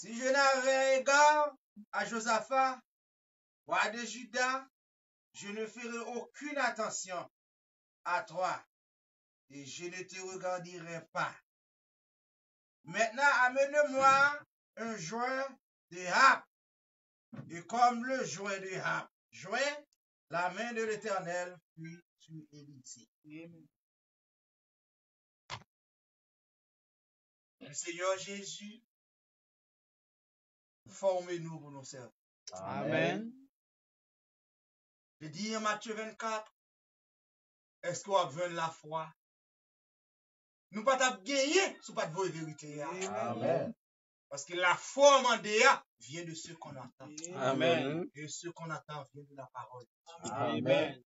Si je n'avais égard à Josaphat, roi de Juda, je ne ferai aucune attention à toi et je ne te regarderai pas. Maintenant, amène-moi un joint de harpe, et comme le joint de harpe jouait, la main de l'Éternel fut sur Élisée. Le Seigneur Jésus, formez-nous pour nous servir. Amen. Je dis en Matthieu 24, est-ce qu'on a besoin de la foi? Nous pas gagner sous pas de vraie vérité. Amen. Parce que la foi mandéa vient de ce qu'on attend. Amen. Et ce qu'on attend vient de la parole. Amen.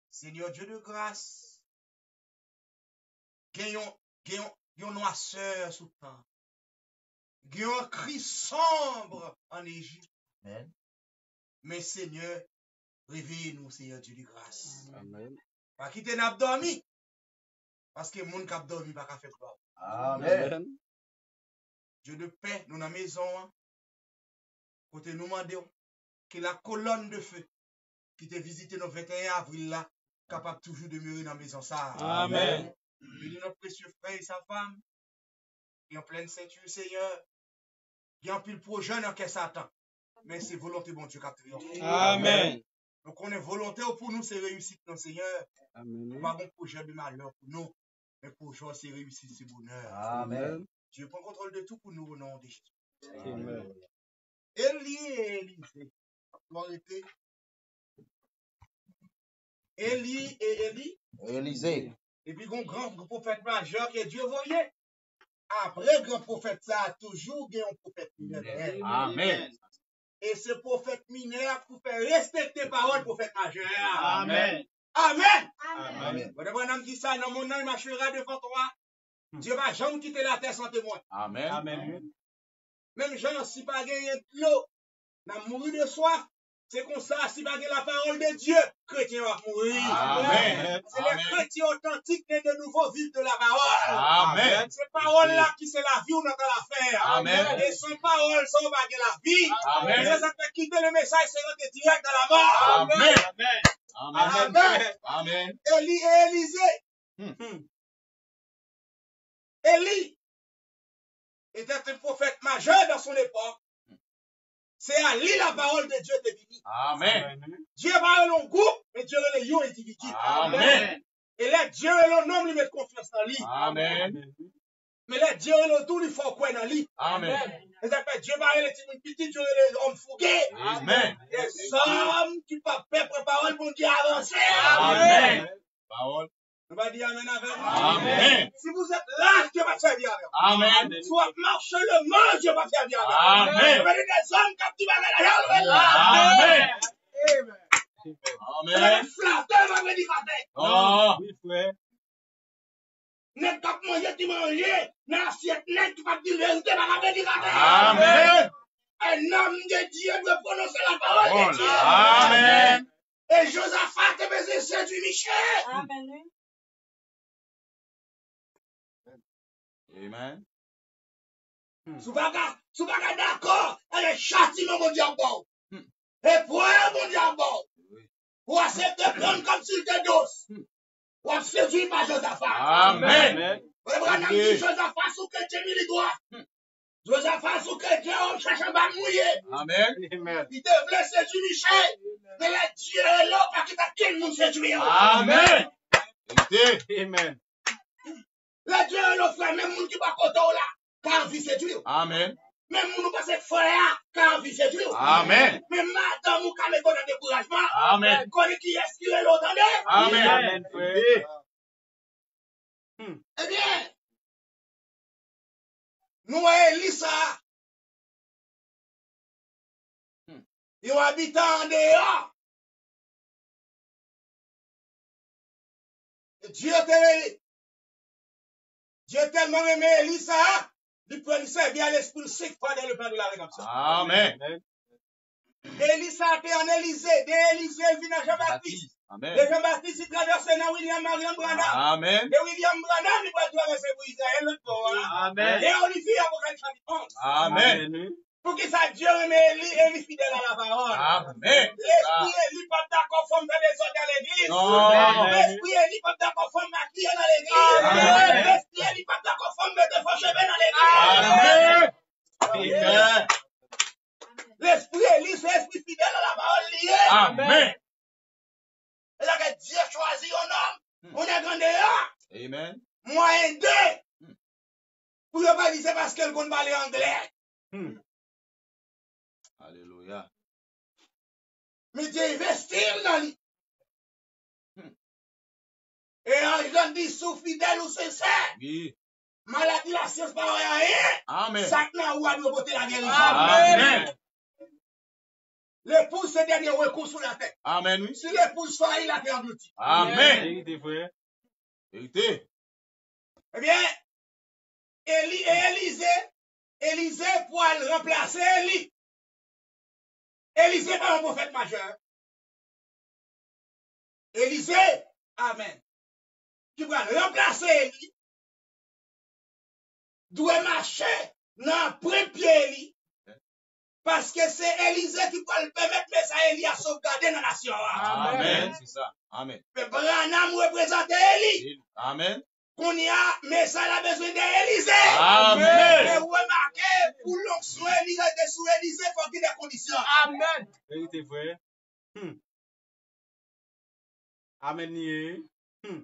Seigneur Dieu de grâce, gagnons noirceur sous le temps. Gagnons un cri sombre en Égypte. Amen. Mais Seigneur, réveillez-nous, Seigneur Dieu de grâce. Amen. Pas quitter n'a dormi. Parce que moun k'ap dormi pas qu'à faire gloire. Amen. Dieu de paix, nous dans la maison, côté nous demandons que la colonne de feu qui te visite le 21 avril là, capable toujours de demeurer dans la maison ça. Amen. Bénis notre précieux frère et sa femme, qui en pleine ceinture, Seigneur, qui en pile projet dans qu'est Satan. Mais c'est volonté bon Dieu qui a triomphé. Amen. Donc on est volonté pour nous, c'est réussite, non Seigneur. Amen. Pas bon projet de malheur pour nous, mais pour nous, c'est réussite, c'est bonheur. Amen. Dieu prend contrôle de tout pour nous au nom de Jésus. Amen. Élie et Élisée. Vous arrêtez. Élie et Élie. Élisée. Et puis, un grand prophète majeur que Dieu voyait. Après, grand prophète, ça a toujours un prophète mineur. Amen. Et ce prophète mineur pour faire respecter parole prophète majeur. Amen. Amen. Amen. Vous devez dire ça, dans mon nom, il marchera devant toi. Dieu va jamais quitter la terre sans témoin. Amen. Amen. Même Jean, si pas gagné de l'eau, n'a mouru de soif. C'est comme ça, si pas la parole de Dieu, chrétien va mourir. Amen. C'est les chrétiens authentiques nés de nouveau vivent de la parole. Amen. Ces paroles-là qui c'est la vie ou notre affaire. Amen. Et sans parole, sans baguer la vie. Amen. Et ça fait quitter le message, c'est rentrer direct dans la mort. Amen. Amen. Amen. Amen. Élie et Élisée. Élie était un prophète majeur dans son époque. C'est à lui la parole de Dieu de venue. Amen. Dieu va dans le groupe, mais Dieu va dans le individu. Amen. Et là, Dieu va dans l'homme, lui met confiance en lui. Amen. Mais là, Dieu va dans tout, il faut quoi dans lui. Amen. Et ça fait Dieu va dans les petits petits, Dieu va dans les hommes fougués. Amen. Les hommes qui ne peuvent pas préparer pour Dieu avancer. Amen. Parole. On va dire Amen avec moi. Amen. Si vous êtes là, Dieu va faire bien avec vous. Amen. Soit marcher le monde, Dieu va faire bien avec vous. Amen. On va dire des hommes qui ont la Amen. Amen. Amen. Flatteur va venir matin. Oh, oui, frère. Net kap manje ti manje, dans l'assiette net qui va dire vérité va venir matin. Amen. Un homme de Dieu doit prononcer la parole de Dieu. Amen. Et Josaphat te faisait séduire Michel. Amen. Amen. Sou baga d'accord, elle est châtiment mon diable. Et pour elle, mon diable, pour accepter prendre comme s'il était douce. Pour séduire par Josaphat. Amen. Vous avez dit Josaphat sous chrétien militoire. Josaphat sous chrétien, on cherche un bas mouillé. Amen. Il te voulait séduire Michel. Mais là, Dieu est là parce qu'il t'a quel monde séduire. Amen. Amen. Là, Dieu est là, frère, même monde qui va côté là, car envie séduire. Amen. Même monde qui passe frère, car envie séduire. Amen. Même madame ou quand on a découragement. Amen. Connaît qui est-ce qu'il est là, attendez? Amen. Eh bien, nous, Elisa, ils ont habité en dehors. Dieu tellement aimé Elisa, il peut lui servir à l'esprit sec pas dans le pain de la comme ça. Amen. Elisa était en Élysée, de Élysée, il vient à Jean-Baptiste. Amen. Et Jean-Baptiste, il traverse dans William Marion Branham. Amen. Et William Branham, il va traverser pour Israël l'autre bord. Amen. Et Olivier, avocat de chapitre 11. Amen. Pour qui ça Dieu remet Élie fidèle à la parole. Amen. L'esprit Élie pas d'accord forme faire des autres dans l'église. Non. L'esprit Élie pas d'accord forme maquiller dans l'église. L'esprit Élie pas d'accord forme mettre faux cheveux dans l'église. Amen. L'esprit Élie, c'est l'esprit fidèle à la parole liée. Amen. Et là que Dieu choisit un homme, on est grand dehors. Amen. Moyen deux. Pour ne pas dire c'est parce qu'elle compte parler anglais. Alléluia. Mais Dieu investit dans lui. Et en jeune dit, sous fidèle ou sincère. Oui. Maladie, la science, pas rien. Amen. Ça n'a ou à nous botter la guérison. Amen. L'épouse, c'est le dernier recours sur la tête. Amen. Oui. Si l'épouse soit, il a été englouti. Amen. Vérité. Eh bien, Élisée pour le remplacer Élie. Élisée pas un prophète majeur. Élisée, amen, qui va remplacer Élie, doit marcher dans le premier pied Élie. Parce que c'est Élisée qui va le permettre, mais ça Élie à sauvegarder dans la nation. Amen. C'est ça. Amen. Mais Branham représente Élie. Amen. Qu'on y a, mais ça a besoin d'Élisée. Amen. Et remarquez, pour l'onction Élisée, sous Élisée, il faut qu'il y ait des conditions. Amen. Vérité vrai. Amen.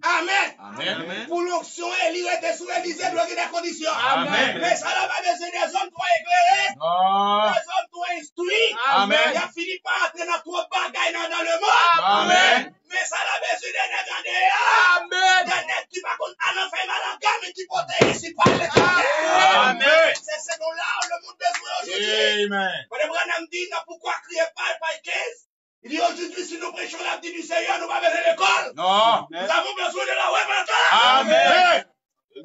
Amen. Amen. Pour l'onction Élisée, sous Élisée, il faut qu'il y ait des conditions. Amen. Mais ça n'a pas besoin des hommes trop éclairés, Non. des hommes trop instruits. Amen. Il a fini par entrer dans trop de bagailles dans le monde. Amen. Mais ça n'a besoin de nègres. Amen. Des nègres qui par contre en fait mal en gamme et qui protègent ici par les Amen. C'est ce dont-là le monde besoin aujourd'hui. Amen. Madame Branham dit, non, pourquoi crier pas 15? Il dit aujourd'hui, si nous prêchons la vie du Seigneur, nous n'avons pas besoin d'école. Non. Nous avons besoin de la repentance. Amen.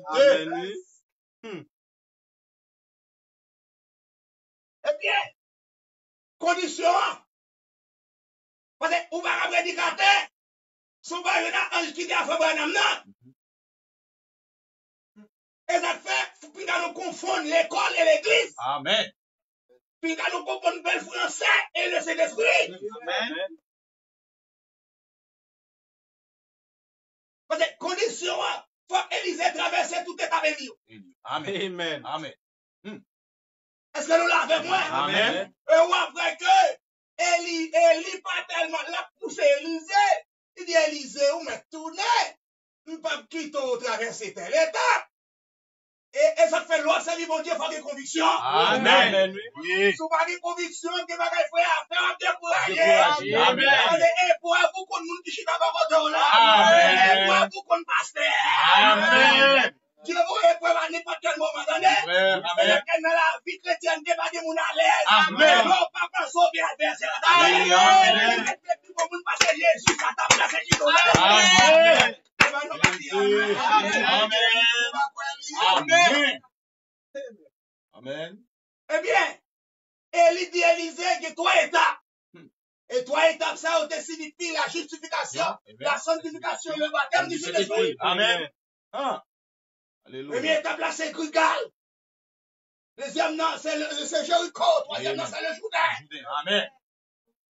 Amen. Eh bien, condition. Parce que vous ne pouvez pas prédicateur. Son pas un ange qui dit à Frère Branham, non. Et ça fait, puis nous confondre l'école et l'église. Amen. Puis nous confondre le bel français et le Saint-Esprit. Amen. Parce que condition, il faut qu'Élisée traverse toute étape de vie. Amen. Amen. Amen. Est-ce que nous l'avons avec moi? Amen. Et ou après que Élie pas tellement la poussé Élisée. Il dit Élisée, ou me tourner. Je ne peux pas quitter au traverser telle étape. Et ça fait l'autre, c'est mon Dieu, il faut des convictions. Amen. Oui. Si vous n'avez pas de conviction, que vous avez fait à faire, décourager. Amen. Et pour vous, qu'on nous dit que vous là. Amen. Et pour vous, qu'on passe. Amen. Dieu vous épreuve à n'importe quel moment donné. Amen. Et dans la vie chrétienne, il n'y a pas de monde à l'aise. Amen. Non, pas penser bien adversaire. Amen. Tout le monde passe Jésus à ta place. Amen. Amen. Amen. Eh bien, Élie dit Élisée que trois étapes. Et trois étapes, ça signifie la justification, la sanctification, le baptême du Saint-Esprit. Amen. Première Alléluia. étape là, c'est Gilgal. Deuxième, non, c'est Jéricho. Troisième, non, c'est le Jourdain. Amen.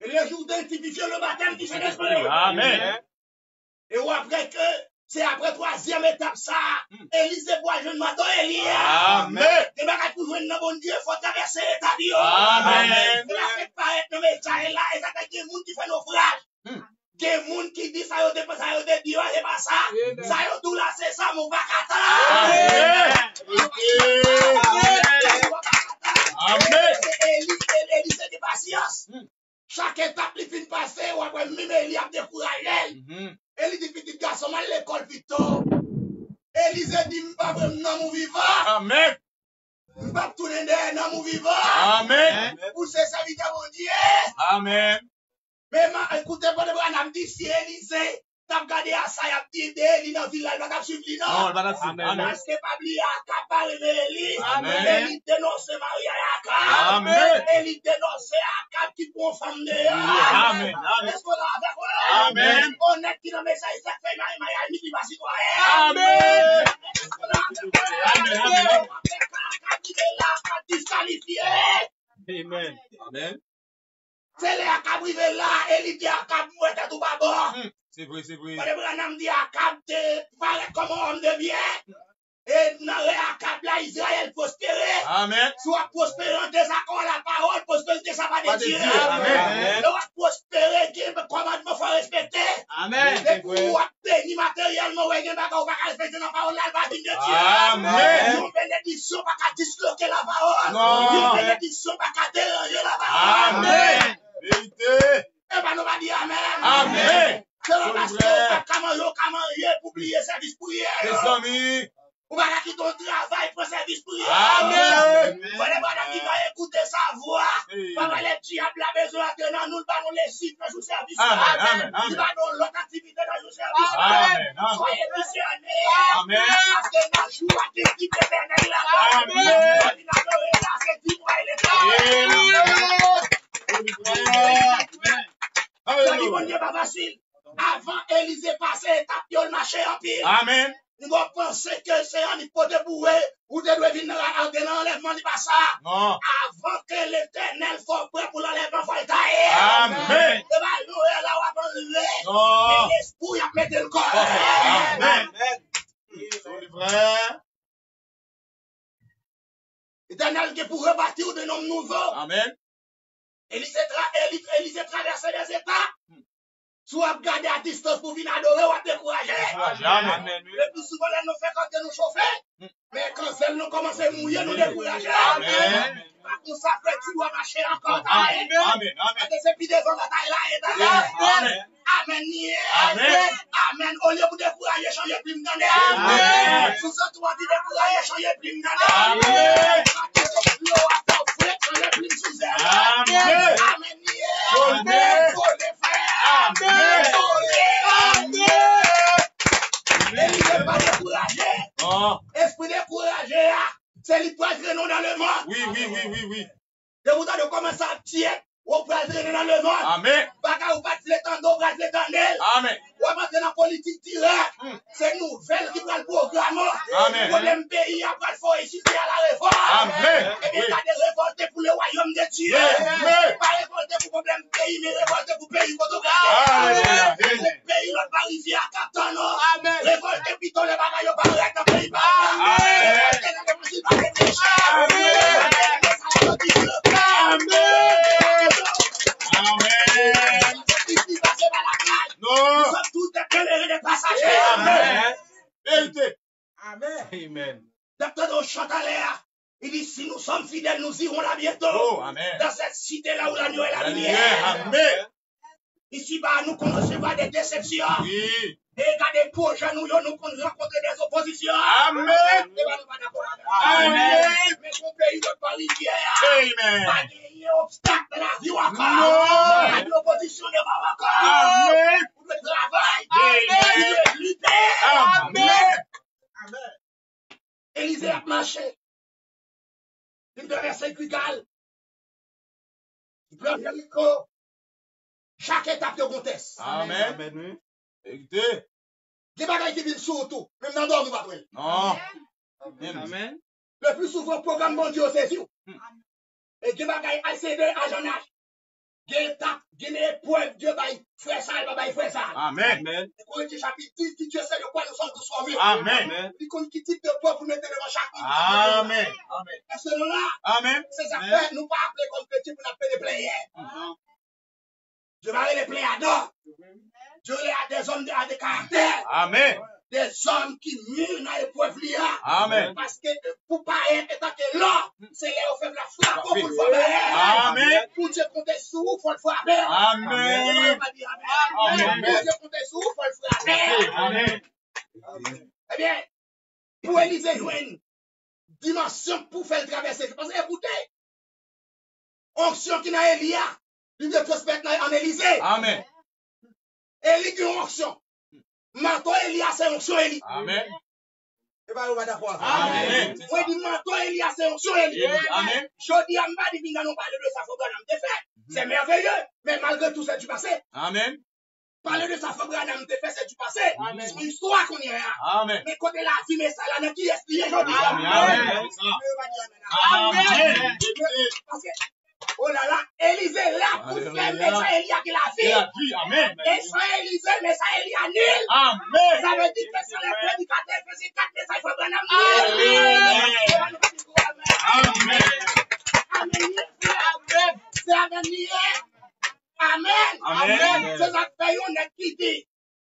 Et le Jourdain typifie le baptême du Saint-Esprit. Amen. Et ou après que, c'est après troisième étape ça, Élisée voit jeune matin Élie. Amen. Et bien, pour jouer dans bon Dieu, il faut traverser l'étape. Amen. Et la fait paraître dans mes ça et là, et ça fait des gens qui font naufrage. Des gens qui disent ça, ils disent ça, c'est pas ça. Ça, ils disent là, c'est ça, mon bacata. Amen. Élisée de patience. Chaque étape, il finit passer, ou après, même Élie a découragé. Élie dit, petit garçon, mal l'école, plutôt. Élisée dit, m'pas vraiment mon vivant. Amen. M'pas tourner dans mon vivant. Amen. Pour se servir de mon Dieu. Amen. Mais écoutez, quand on dit, si Élisée, t'as regardé à ça, il a dit, Élie dans le village, il va suivre lui, non? Amen. Parce que pas oublier Akab par Élie. Amen. Élie dénonce Marie à Akab. Amen. Élie dénonce Akab qui prend femme de Amen. Est-ce qu'on a avec moi? Amen. On est qui dans le message, ça fait Marie, qui va s'y croire. Amen. Est-ce qu'on a avec moi? Amen. Akab qui est là, Akab disqualifié. Amen. Amen. C'est les Akab rivé là, Eli dit Akab, moi, t'es tout pas bon. C'est vrai, c'est vrai. Quand Branham dit Akab, t'es paraît comme un homme de bien. Et dans les Akab là, Israël prospérait. Amen. Soit prospérer en désaccord à la parole, prospérité, ça va Pas de dire. Dieu. Amen. Soit prospérer, qui le commandement faut respecter. Amen. Et pour obtenir matériellement, ouais, il y a pas qu'à respecter la parole, la parole de Dieu. Amen. Une bénédiction, pas qu'à disloquer la parole. Non. Une bénédiction, pas qu'à déranger la parole. Amen. Vérité. Eh ben, nous va dire Amen. Amen. C'est le pasteur, comment pour oublier service pour hier. Mes amis. Ou va quitter ton travail pour service pour hier. Amen. Voilà, madame qui va écouter sa voix. Papa, les diables, la maison, maintenant, nous allons les chiffres dans le service. Amen. Amen. Nous allons l'autre activité dans le service. Amen. Soyez discernés. Amen. Parce que dans le jour, à l'équipe éternelle là-bas. Amen. Il a adoré là, c'est 10 mois, il est là. Ça dit, bon Dieu, pas facile. Avant Élisée passait étape, il a marché en pile. Amen. Nous devons penser que c'est un hypo de bouée ou de doit venir à l'enlèvement du passage. Non. Avant que l'éternel soit prêt pour l'enlèvement, il faut le tailler. Amen. Et bien, nous, là, on va enlever. Non. Mais l'esprit, il a mis le corps. Amen. C'est vrai. L'éternel qui est pour rebâtir de noms nouveaux. Amen. Élisée traversait des états. Soit regarder à distance pour venir adorer ou à décourager. Amen. Le plus souvent, elle nous fait quand nous chauffer. Mais quand elle nous commence à mouiller, nous décourager. Amen. Par contre, ça fait tu dois marcher encore. Amen. Amen. Parce que c'est plus des hommes là, Amen. Amen. Amen. Amen. Au lieu de décourager, changer plus de Amen. Sous ça, tu vas dire décourager, changer plus de Amen. Amen. Amen. Amen. Élisée pas découragé. Oh. Esprit découragé, c'est lui qui traîner dans le monde. Oui. De vous avez commencé à tirer, ou traîner dans le monde. Amen. Baga ou pas l'étendard, pas l'étendard. Amen. Ou avancer dans la politique directe. C'est nouvelle qui prend le programme. Amen. Le problème pays après il faut résister à la réforme. Amen. Et bien, il y a des révoltés pour le royaume de Dieu. Amen. Pas révoltés pour le problème pays, mais révoltés pour le pays photographe. Amen. Le pays, l'autre pas rivière à Captain. Amen. Révoltés plutôt les bagailles au barrette dans le pays. Non. Nous sommes tous des pèlerins des passagers. Amen. Vérité. Amen. Docteur de Chantaléa, il dit si nous sommes fidèles, nous irons là bientôt. Oh, amen. Dans cette cité-là où la nuit est la La lumière. lumière. Amen. Ici, bah, nous recevons des déceptions. Oui. Et quand des projets, nous rencontrer des oppositions. Amen. Et bah, nous pas d'accord avec ça. Amen. Mais mon pays ne pas rivière. Amen. Pas gagner obstacle dans la vie encore. Non. Pas d'opposition de pas encore. Amen. Pour le travail. Amen. Pour le lutter. Amen. Élisée a marché. Il traversait Guigal. Il prend Jéricho. Chaque étape de conteste. Amen. Amen. Vérité. Des bagailles qui viennent sur tout. Même dans l'ordre, nous va trouver. Non. Amen. Le plus souvent, programme bon Dieu, c'est sûr. Et des bagailles ACD à jeune âge. Des étapes, des épreuves, Dieu va faire ça, il va faire ça. Amen. Amen. Corinthiens chapitre 10, dit Dieu sait de quoi nous sommes tous formés. Amen. Il connaît qui type de peuple vous mettez devant chaque Amen. Amen. Est-ce que là, Amen. ces affaires, nous pas appeler comme petit pour nous faire des pléières. Je vais aller les pléiadors. Dieu a des hommes à des caractères. Amen. Des hommes qui mûrent dans l'épreuve liée. Amen. Parce que pour pas être étant que là, c'est là où fait la frappe pour le faire. Amen. Pour Dieu compter sur vous, il faut le frapper. Amen. Amen. Pour Dieu compter sur vous, il faut le frapper. Amen. Eh bien, pour Élisée, il y a une dimension pour faire le traverser. Parce que écoutez, onction qui n'a Elia, il de prospect en Élisée. Amen. Élie qui a une onction. Manteau Elia, c'est onction Élie. Amen. Et bien, on va d'accord. Amen. Moi, je dis manteau Elia, c'est onction Élie. Amen. Je dis à Mbadi, nous allons parler de ça, faut Branham te fait. C'est merveilleux. Mais malgré tout, c'est du passé. Amen. Parler de ça, faut Branham te fait, c'est du passé. Amen. C'est une histoire qu'on y a. Amen. Mais côté la vie, mais ça, là, qui est-ce qui est aujourd'hui? Amen. Amen. Amen. Parce que Élisée là pour faire médecin Élia qui l'a Il vie. a dit, Amen. Et sans Élisée, mais ça Élia nul. Amen. Ça veut dire que sans les prédicateurs, c'est 4 messages pour Branham. Amen. Amen. C'est avec nier. Amen. Amen. C'est ça que on a quitté.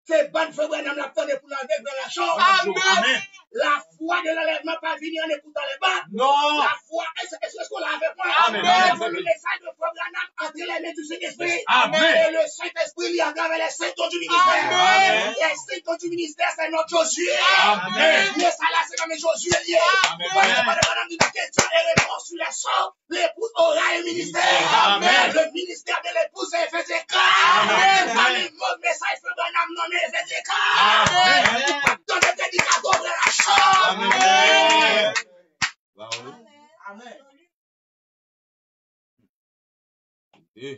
C'est bon frère Branham l'a fait pour l'enlever dans la chambre. Amen. La foi de l'enlèvement pas venir en écoutant les bas. Non. La foi, est-ce qu'on l'a avec moi? Amen. Le message de frère Branham entre les mains du Saint-Esprit. Amen. Et le Saint-Esprit lui a gravé les 5 dons du ministère. Amen. Les 5 dons du ministère, c'est notre Josué. Amen. Mais ça là, c'est comme Josué lié. Amen. Parce que pas de Branham dit question et réponse sur les sorts. L'épouse aura un ministère. Amen. Le ministère de l'épouse, c'est Éphésiens 4. Amen. Pas le mot message frère Branham nommé Éphésiens 4. Amen. Dans le prédicateur de la chambre. Amen. Amen. Amen.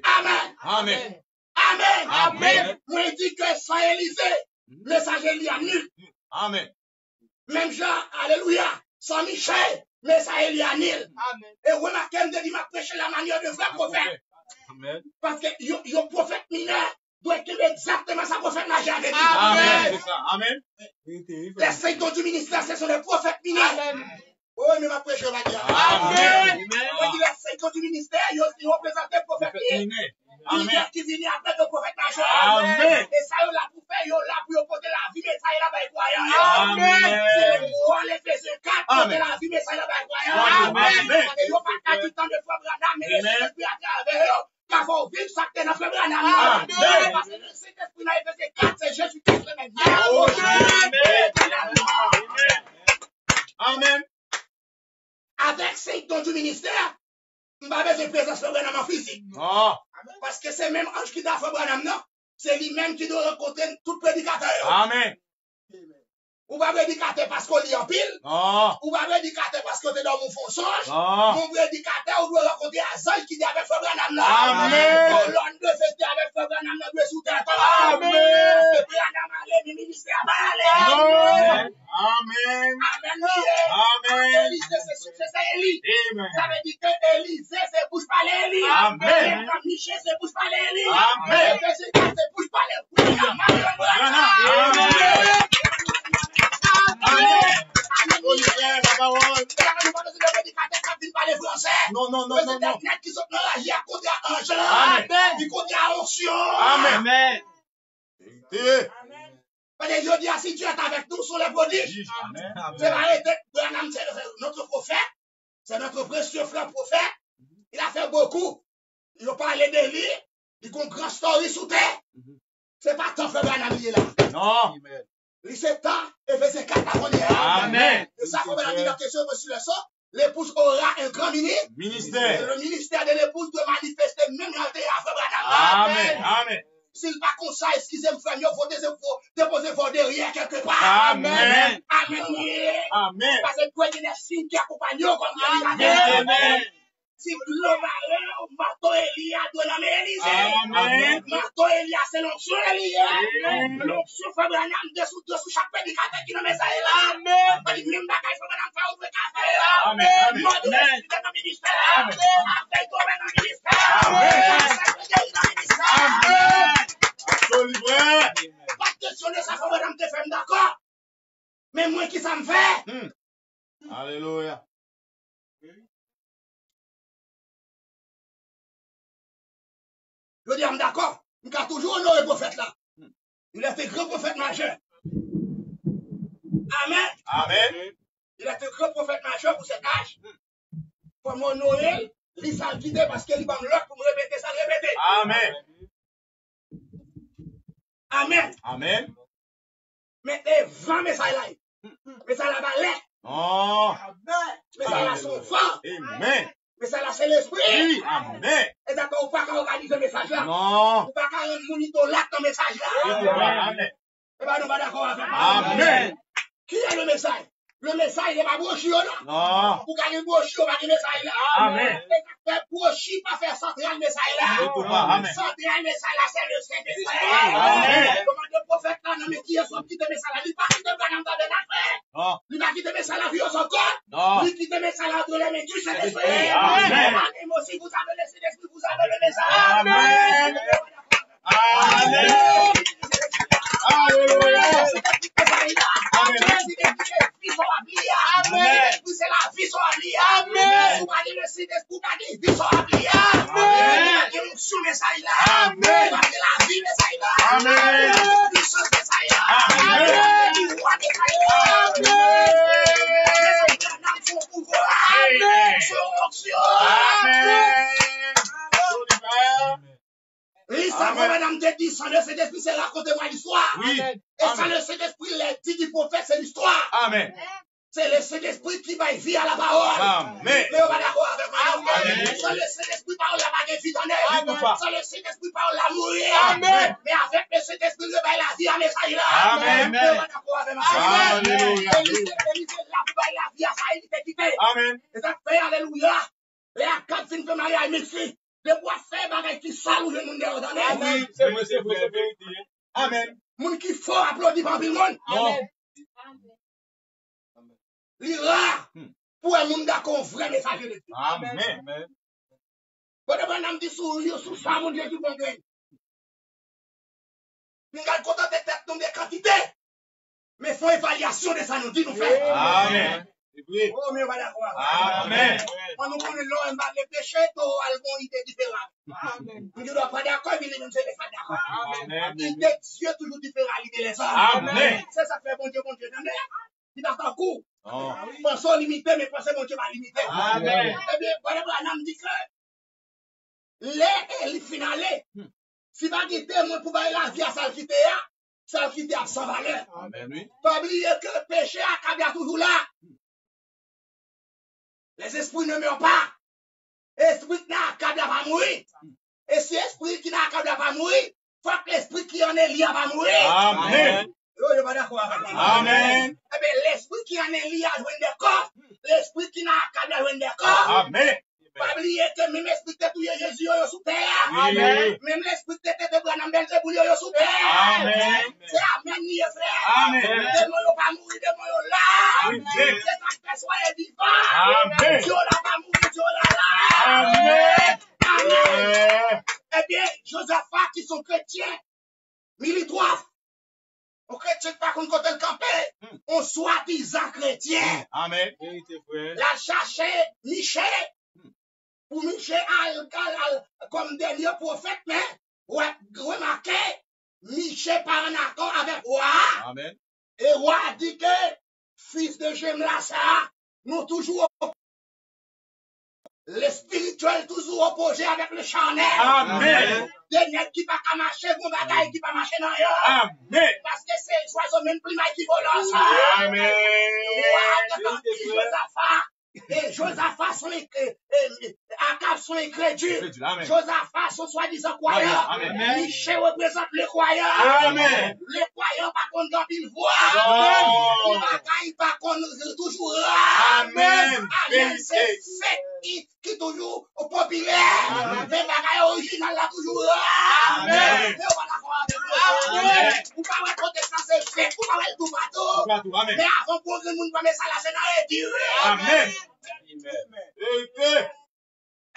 Amen. Amen. Amen. Amen. Moi, je dis que sans Élisée, message Élia nul. Amen. Même Jean, alléluia, sans Michel, message Élia nul. Et remarquez, je dis, m'a prêché la manière de faire prophète. Amen. Parce que le prophète mineur doit être exactement sa prophète majeur avec lui. Amen. C'est ça. Amen. Les 5 dons du ministère, ce sont les prophètes mineurs. Oh, mais ma prêche va dire. Amen. On dit les 5 dons du ministère, ils représentent le prophète mineur. Amen. Qui vient après le prophète majeur. Amen. Et ça, il a pour faire, il a pour porter la vie, mais ça, il a pas croyant. Amen. C'est le mot, l'Éphésiens 4, porter la vie, mais ça, il a pas croyant. Amen. Et il n'y a pas du temps de foi Branham, mais le Saint-Esprit à travers eux, car faut vivre ça que dans foi Branham. Amen. Parce que le Saint-Esprit dans Éphésiens 4, c'est Jésus-Christ le même. Amen. Avec 5 dons du ministère, je n'ai pas besoin de présence de Branham en physique. Oh. Parce que c'est même ange qui doit faire Branham, non? C'est lui-même qui doit rencontrer tout prédicateur. Amen. Ou pas prédicateur parce qu'on lit en pile. Oh. Ou pas prédicateur parce qu'on est dans mon fond songe. Oh. Mon prédicateur, on doit rencontrer Azal qui dit avec Frère Branham là. Amen. Colonne de fête avec Frère Branham là, sous terre. Amen. Frère Branham allez, le ministère va aller. Amen. Amen. Amen. Élisée, c'est Élie. Amen. Ça veut dire que Élisée, c'est bouche par l'Élie. Amen. Et Michel, c'est bouche par l'Élie. Amen. Et c'est bouche par l'Élie. Amen. Amen. Non, non, non, non, non. Qui sont dans la vie à côté à Ange. Amen. Qui côté à Onction. Amen. Vérité. Parce que je dis, si Dieu est avec nous sur les prodiges, Amen. c'est arrêté. Branham, c'est notre prophète. C'est notre précieux frère prophète. Il a fait beaucoup. Il a parlé de lui. Il a une grande story sous terre. C'est pas tant frère Branham qui est là. Non. Il s'est temps et fait ses 4 avant-hier. Amen. Et ça, comme on a dit la question sur le sort, l'épouse aura un grand ministère. Et Ministère. le ministère de l'épouse doit manifester même en terre à frère Branham. Amen. Amen. S'il pas comme ça, excusez-moi, frère, il faut déposer vos derrière quelque part. Amen. Amen. Amen. Parce que toi, il y a des signes qui accompagnent comme il a dit. Amen. Si le malheur, Marteau Elia doit nommer Élisée. Amen. Marteau Elia, c'est l'onction Elia. Amen. L'onction Frère Branham dessous chaque prédicateur qui nomme ça là. Amen. Pas le même bagage Frère Branham fait ouvrir café là. Amen. Moi, je suis dans le ministère. Avec toi, dans le ministère. Amen. Dans le ministère. Amen. Absolument. Pas de question de ça, Frère Branham te fait d'accord. Mais moi, qui ça me fait? Alléluia. Je dis, d'accord. Il a toujours honoré le prophète là. Il a été grand prophète majeur. Amen. Amen. Il a été grand prophète majeur pour cet âge. Pour m'honorer, il s'est guidé parce qu'il va me l'autre pour me répéter ça, répéter. Amen. Amen. Amen. Mais les 20 messages là. Mais ça la balai. Oh. Mais ça la son fort. Amen. Mais ça la c'est l'esprit. Oui. Amen. Et d'accord, on ne peut pas organiser le message là. Non. On ne peut pas rendre monito là dans le message là. Amen. Et bien, nous pas d'accord avec ça. Amen. Qui est le message? Le message n'est pas brochure là. Non. Pour gagner brochure, pas de message là. Amen. Mais brochure, pas faire centrer le message là. Amen. Centrer le message là, c'est le Saint-Esprit. Amen. Comment le prophète là, non mais qui est son petit message là, il parle de Branham dans la frère. Non. Il va quitter mes salles la vie aux encore. Non. Il quitte mes salles entre les mains du Saint-Esprit. Amen. Moi aussi, vous avez le Saint-Esprit, vous avez le message. Amen. Amen. Alléluia. Amen. C'est la vie sur la vie. Amen. Vous parlez le Saint-Esprit, vous parlez vie sur la vie. Amen. Vous parlez sur message là. Amen. Vous parlez la vie message là. Amen. Puissance message là. Amen. Roi message là. Amen. Son pouvoir. Amen. Son onction. Amen. L'histoire, madame te dit, sans le Saint-Esprit, c'est racontez-moi l'histoire. Oui. Et sans le Saint-Esprit, les dit du prophète, c'est l'histoire. Amen. C'est le Saint-Esprit qui va vie à la parole. Amen. Mais on va d'accord avec moi. Amen. Sans le Saint-Esprit, parole la bague vie dans Amen. Sans le Saint-Esprit, parole la mourir. Amen. Mais avec le Saint-Esprit, le bail la vie à message là. Amen. Mais on va d'accord avec moi. Alléluia. Élisée, la bail la vie à ça, il était quitté. Amen. Et ça fait alléluia. Et à quatre films de mariage à Messi. De quoi faire bagaille qui sale ou je ne me redonne. Oui, c'est vrai, c'est vrai, c'est vérité. Amen. Moun qui faut applaudir par le monde. Non. L'ira pour un monde d'accord vrai message de Dieu. Amen. Bon, d'abord, on dit sous ça, mon Dieu, qui bon grain. Nous allons contenter de tête tomber quantité. Mais il faut évaluation de ça, nous dit, nous faisons. Amen. Oh, mais voilà quoi. Amen. Quand nous connaissons l'homme, les péchés, tout a une idée différente. Nous ne sommes pas d'accord, mais nous ne sommes pas d'accord. L'idée de Dieu toujours différente à l'idée des hommes. Amen. C'est ça fait bon Dieu, il n'a pas coup. Pensons limiter, mais pensez mon Dieu va limiter. Amen. Eh bien, voilà, on dit que les finales, si va quitter, moi, pour bailler la vie à ça quitter à sans valeur. Amen, oui. Pas oublier que le péché a toujours là. Les esprits ne meurent pas. L'esprit qui n'a qu'à pas mourir. Et si l'esprit qui n'a qu'à pas mourir, il faut que l'esprit qui en est lié va mourir. Amen. Amen. Eh bien, l'esprit qui en est lié à jouer des corps, l'esprit qui n'a qu'à jouer des corps. Amen. Pas oublier que même l'esprit qui est Jésus sous terre. Amen. Même l'esprit qui est Branham Belzebul sous terre. Amen. C'est Amen, ni frère. Amen. Démon yo pas mourir, démon yo là. Amen. C'est ça que soyez vivant. Amen. Dieu là pas mourir, Dieu là. Amen. Amen. Eh bien, Josaphat qui sont chrétiens, militoires. On chrétien pas qu'on côté le camper, on soi-disant chrétien. Amen. La chercher Michel. Pour Michel comme dernier prophète, mais remarquez, Michel par un accord avec roi. Amen. Et roi dit que, fils de Jemla, ça, nous toujours, le spirituel toujours opposé avec le charnel. Amen. Des nègres qui pas marcher, bon bagaille qui pas marcher dans rien. Amen. Parce que c'est oiseau même plus mal qui vole ça. Amen. Et Josaphat sont Akab sont incrédules. Josaphat sont soi-disant croyants. Michel représente les croyants. Amen. Les croyants par contre quand ils voient. Les par contre toujours là. Amen. Amen. C'est qui toujours populaire. Les bagailles originales là toujours là. Amen. Mais on va d'accord avec vous. Amen. Vous pouvez raconter ça c'est fait. Vous pouvez tout partout. Amen. Mais avant pour que le monde va ça là c'est dans les durées. Amen.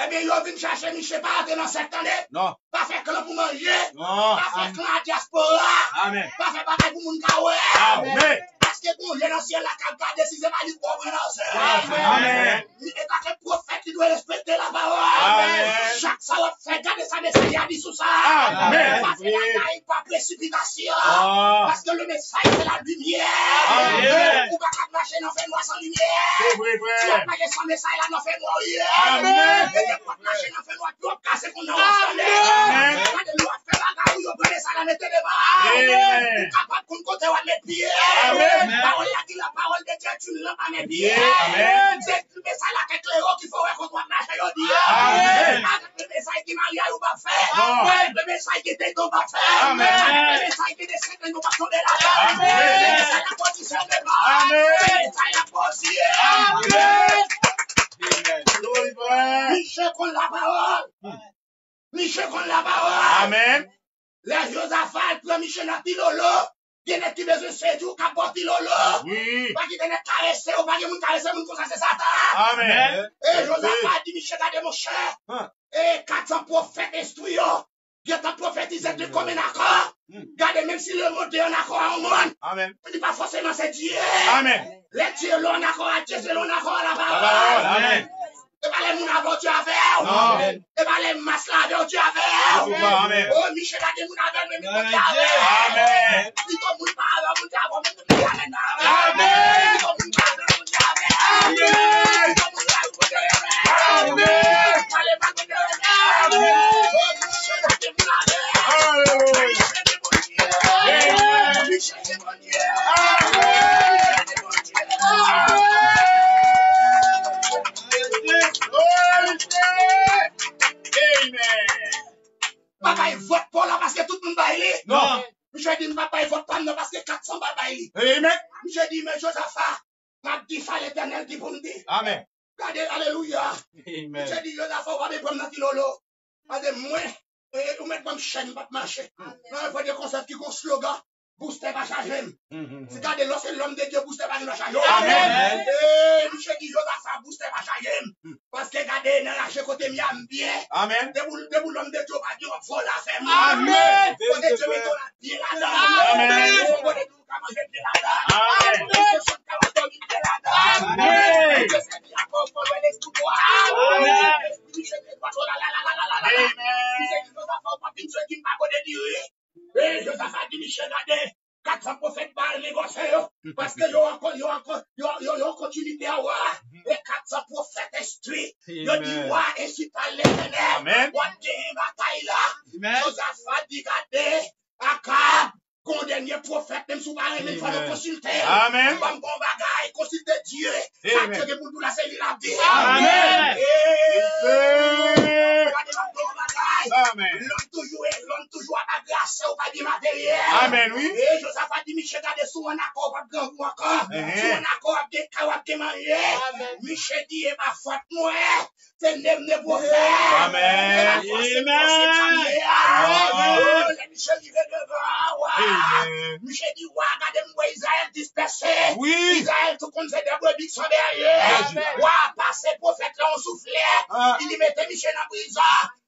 Eh bien, ils viennent chercher Michel pas dans cette année. Non. Pas faire clan pour manger. Non. Pas faire clan à diaspora. Amen. Pas faire bagaille pour moun kawe. Amen. Parce que bon, l'ancien la cap décider pas du provenance. Amen. Il est pas que prophète qui doit respecter la parole. Amen. Chaque ça va faire garder ça message a dit sous ça. Amen. Parce que la caille pas précipitation. Ah. Parce que le message c'est la lumière. Amen. Ou pas marcher dans fait noir sans lumière. C'est vrai, Tu frère. vas pas sans message là dans fait noir. Amen. Et pas marcher dans fait noir, tu vas casser qu'on a Amen. Quand de loi fait la ou yo prenez ça la mettre devant. Amen. Capable qu'on côté wa mettre pied. Amen. Parole là qui la parole de Dieu tu l'as pas mettre pied. Amen. C'est le message là que clair qu'il faut qu'on doit marcher yo dit. Amen. Avec le message qui Maria ou pas faire. Non. Avec le message qui t'est pas faire. Amen. Avec le message qui descend nous pas tomber là. Amen. Le message la position de pas. Amen. Le message la position. Amen. Glory, frère. Michel qu'on la parole. Michel qu'on la parole. Amen. Les Josaphat, prend Michel dans Tilolo, Il y a qui besoin de séduire, qui apporte lolo. Oui. Pas qui te caresser, ou pas qui moun caresser, moun comme ça, c'est Satan. Amen. Et Josaphat a dit, Michel, regardez mon cher. Et 400 prophètes instruits, il y a tant prophétisé de comme un accord. Regardez, même si le monde est en accord au monde. Amen. Ce n'est pas forcément c'est Dieu. Amen. Les dieux l'ont en accord à Dieu, c'est l'on accord à la parole. Amen. Et pas les moun avant Dieu à faire. Non. Et pas les masses là avec Dieu à faire. Amen. Oh, Michel, regardez moun avec, mais Dieu à faire. Amen. Il comme moun pas avec, moun pas avec, moun pas avec. Amen. Il comme moun pas avec, moun pas avec. Amen. Il comme moun pas avec, moun pas avec. Amen. Allez, pas moun pas avec. Amen. Oh, Michel, regardez moun avec. Hallelujah. Michel, c'est bon Dieu. Amen. Michel, c'est bon Dieu. Amen. Michel, c'est bon Dieu. Amen. Papa, il vote pour là parce que tout le monde va y aller. Non. Je dis, papa, il vote pas non parce que 400 va y aller. Amen. Je dis, mais Josaphat, m'a dit, ça l'éternel dit pour me dire. Amen. Regardez, alléluia. Amen. Je dis, Josaphat, on va me prendre dans lolo. Regardez, moi, ou mettre comme chaîne, pas marcher. Non, il faut dire qu'on sait qui qu'on slogan. Booster va charger. C'est quand lorsque l'homme de Dieu booster va charger. Amen. Je dis, Josaphat, booster va charger. Parce que regardez, dans la côté miam bien. Amen. Debout l'homme de Dieu va dire, on faut la faire. Amen. Côté Dieu met la pied là-dedans. Amen. Côté Dieu va manger pied là-dedans. Amen. Amen. Josaphat dit, Michel, regardez, 400 prophètes parlent négocier, parce que yon continuité à voir, et 400 prophètes instruits, yon dit, ouais, et si par l'éternel, Amen. ouais, des batailles là, Josaphat dit, regardez, Akab, qu'on dernier prophète, même sous barré, même faut le consulter. Amen. Bon bagaille, consulter Dieu. Amen. Ça, que pour tout la c'est la vie. Amen. Amen. L'homme toujours à la grâce, ou pas du matériel. Amen, oui. Et Josaphat dit, Michel, regardez, sous un accord, pas de grand ou encore. Sous un accord, pas de carottes qui mangent. Michel dit, et ma faute, moi, c'est ne pour faire. Amen. Amen. Michel dit, Michel dit, ouais, regardez-moi Israël dispersé. Oui. Israël, tout compte, c'est des brebis qui sont derrière. Ouais, passer prophète là, on soufflait. Il y mettait Michel en prison.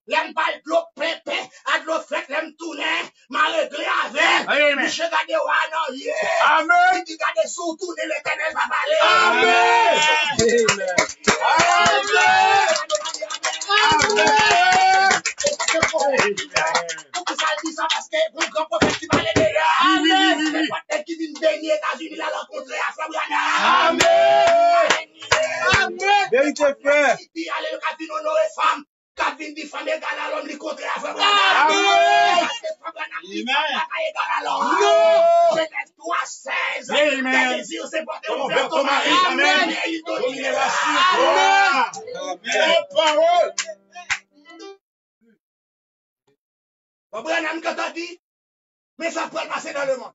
L'aime pas de l'eau pépé, à de l'eau frette, l'aime tourner, m'a réglé avec. Amen. Michel gade ouais, non, yeah. Amen. Il dit gade sous tourner, l'éternel va parler. Amen. Pourquoi ça dit ça? Parce que pour grand prophète qui parlait déjà. Amen. C'est pas peut-être qui vient de les États-Unis, là, rencontrer à Fabriana. Amen. Amen. Vérité, frère. Il dit, allez, le casino, nos femmes. Quand vient des femmes égales à l'homme, les contre à Fabriana. Amen. Parce que Fabriana dit, pas égales à l'homme. Non. Genèse 3:16. Amen. Tes désirs, c'est porter Comment vers faire ton ton mari. mari. Amen. Amen. Et il donne Dominer une la Amen. La parole. Abraham, quand on dit, mais ça peut passer dans le monde.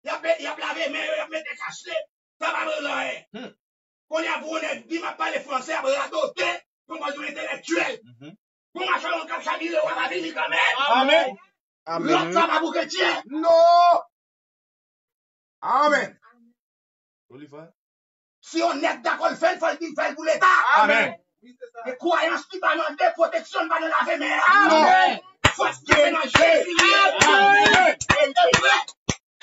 Il a lavé, mais il a mis des cachets, ça va me l'enlever. Qu'on y a pour honnête, dit, m'a parlé français, à radoter, pour moi, jouer intellectuel. Pour moi, faire un cap chabile, on va venir quand même. Amen. L'autre, ça va pour chrétien. Non. Amen. Si on est d'accord, il faut le dire, il faut pour l'État. Amen. Les croyances qui va demander protection, va nous laver, mais Amen. faut se dire dans Jésus. Amen.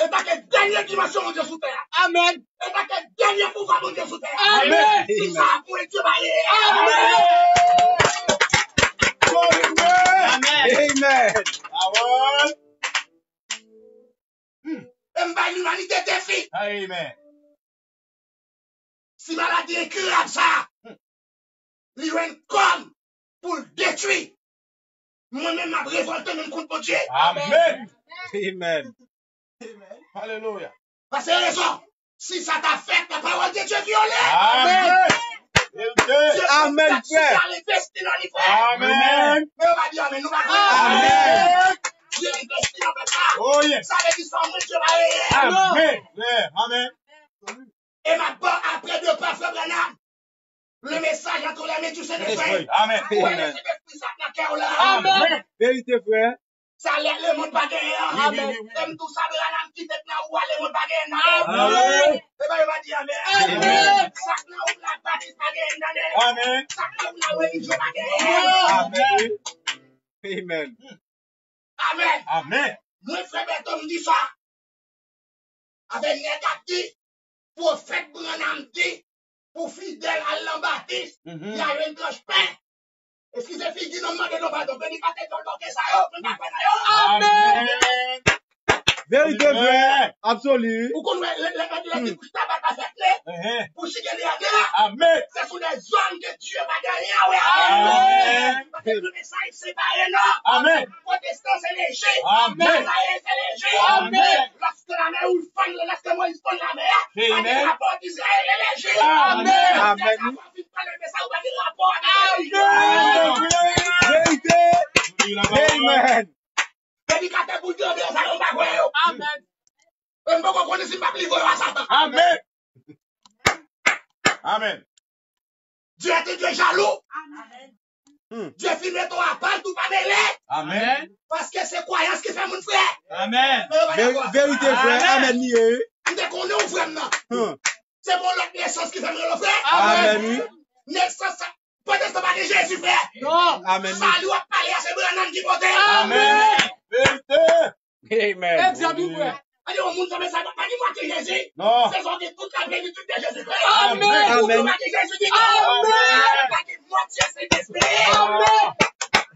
Et t'as quelle dernière dimension de Dieu sous terre. Amen. Et t'as quelle dernière pouvoir de Dieu sous terre. Amen. Si ça pour Dieu bailler. Amen. Amen. Amen. Et m'ba l'humanité défi. Amen. Si maladie est incurable ça, il y a une comme pour le détruire. Moi-même, m'a révolté même contre mon Dieu. Amen. Amen. Alléluia. Parce que raison, si ça t'affecte, la parole de Dieu violée. Amen. Amen, frère. Amen. Mais on va dire amen, nous va dire Amen. Dieu investit dans ça. Oh yes. Ça veut dire ça, moi, Dieu va aller. Amen. Amen. Et maintenant, après deux pas, frère Branham, le message entre les mains du Saint-Esprit. Amen. Ouais, le Saint-Esprit, ça n'a qu'à là. Amen. Vérité, frère. Ça l'aide le monde pas gagner. Amen. Comme tout ça, Branham qui tête là, ou le monde pas gagner. Amen. Et ben, il va dire Amen. Amen. Ça là où la baptiste pas gagner. Amen. Ça là où la religion pas gagner. Amen. Amen. Amen. Amen. Moi, frère Berton me dit ça. Avec négatif, prophète Branham dit, pour fidèle à l'Ambaptiste, il y a une tranche pain. Excusez-moi, fille, non, non, pardon, prédicateur, donc, ça, Amen. Vérité vraie, absolue. Pour qu'on les couches tabac à faire, pour chier les là, Amen. ce sont des hommes que Dieu va gagner. Amen. Parce que le message séparé, non. Amen. Protestant, c'est léger. Amen. Nazaïen, c'est léger. Amen. Lorsque la mer ou le fan, lorsque Moïse prend la mer, Amen. le rapport d'Israël est léger. Amen. Amen. Amen. Vérité. Amen. Prédicateur pour Dieu, ça non pas quoi. Amen. On peut connaître si pas livre à Satan. Amen. Amen. Dieu est Dieu jaloux. Amen. Dieu filme ton appel, tout pas mêlé. Amen. Parce que c'est croyance qui fait mon frère. Amen. Vérité vraie, amen nié. Dès qu'on est au frère, non. C'est mon autre naissance qui fait mon frère. Amen. Naissance, peut-être pas de Jésus, frère. Non. Amen. Ça lui a parlé à ce Branham qui votait. Amen. Vérité. Amen. Exemple, frère. Allez, au monde, ça ne pas dire moi que Jésus. Non. C'est de toute la plénitude de Jésus. Amen. Amen. Amen.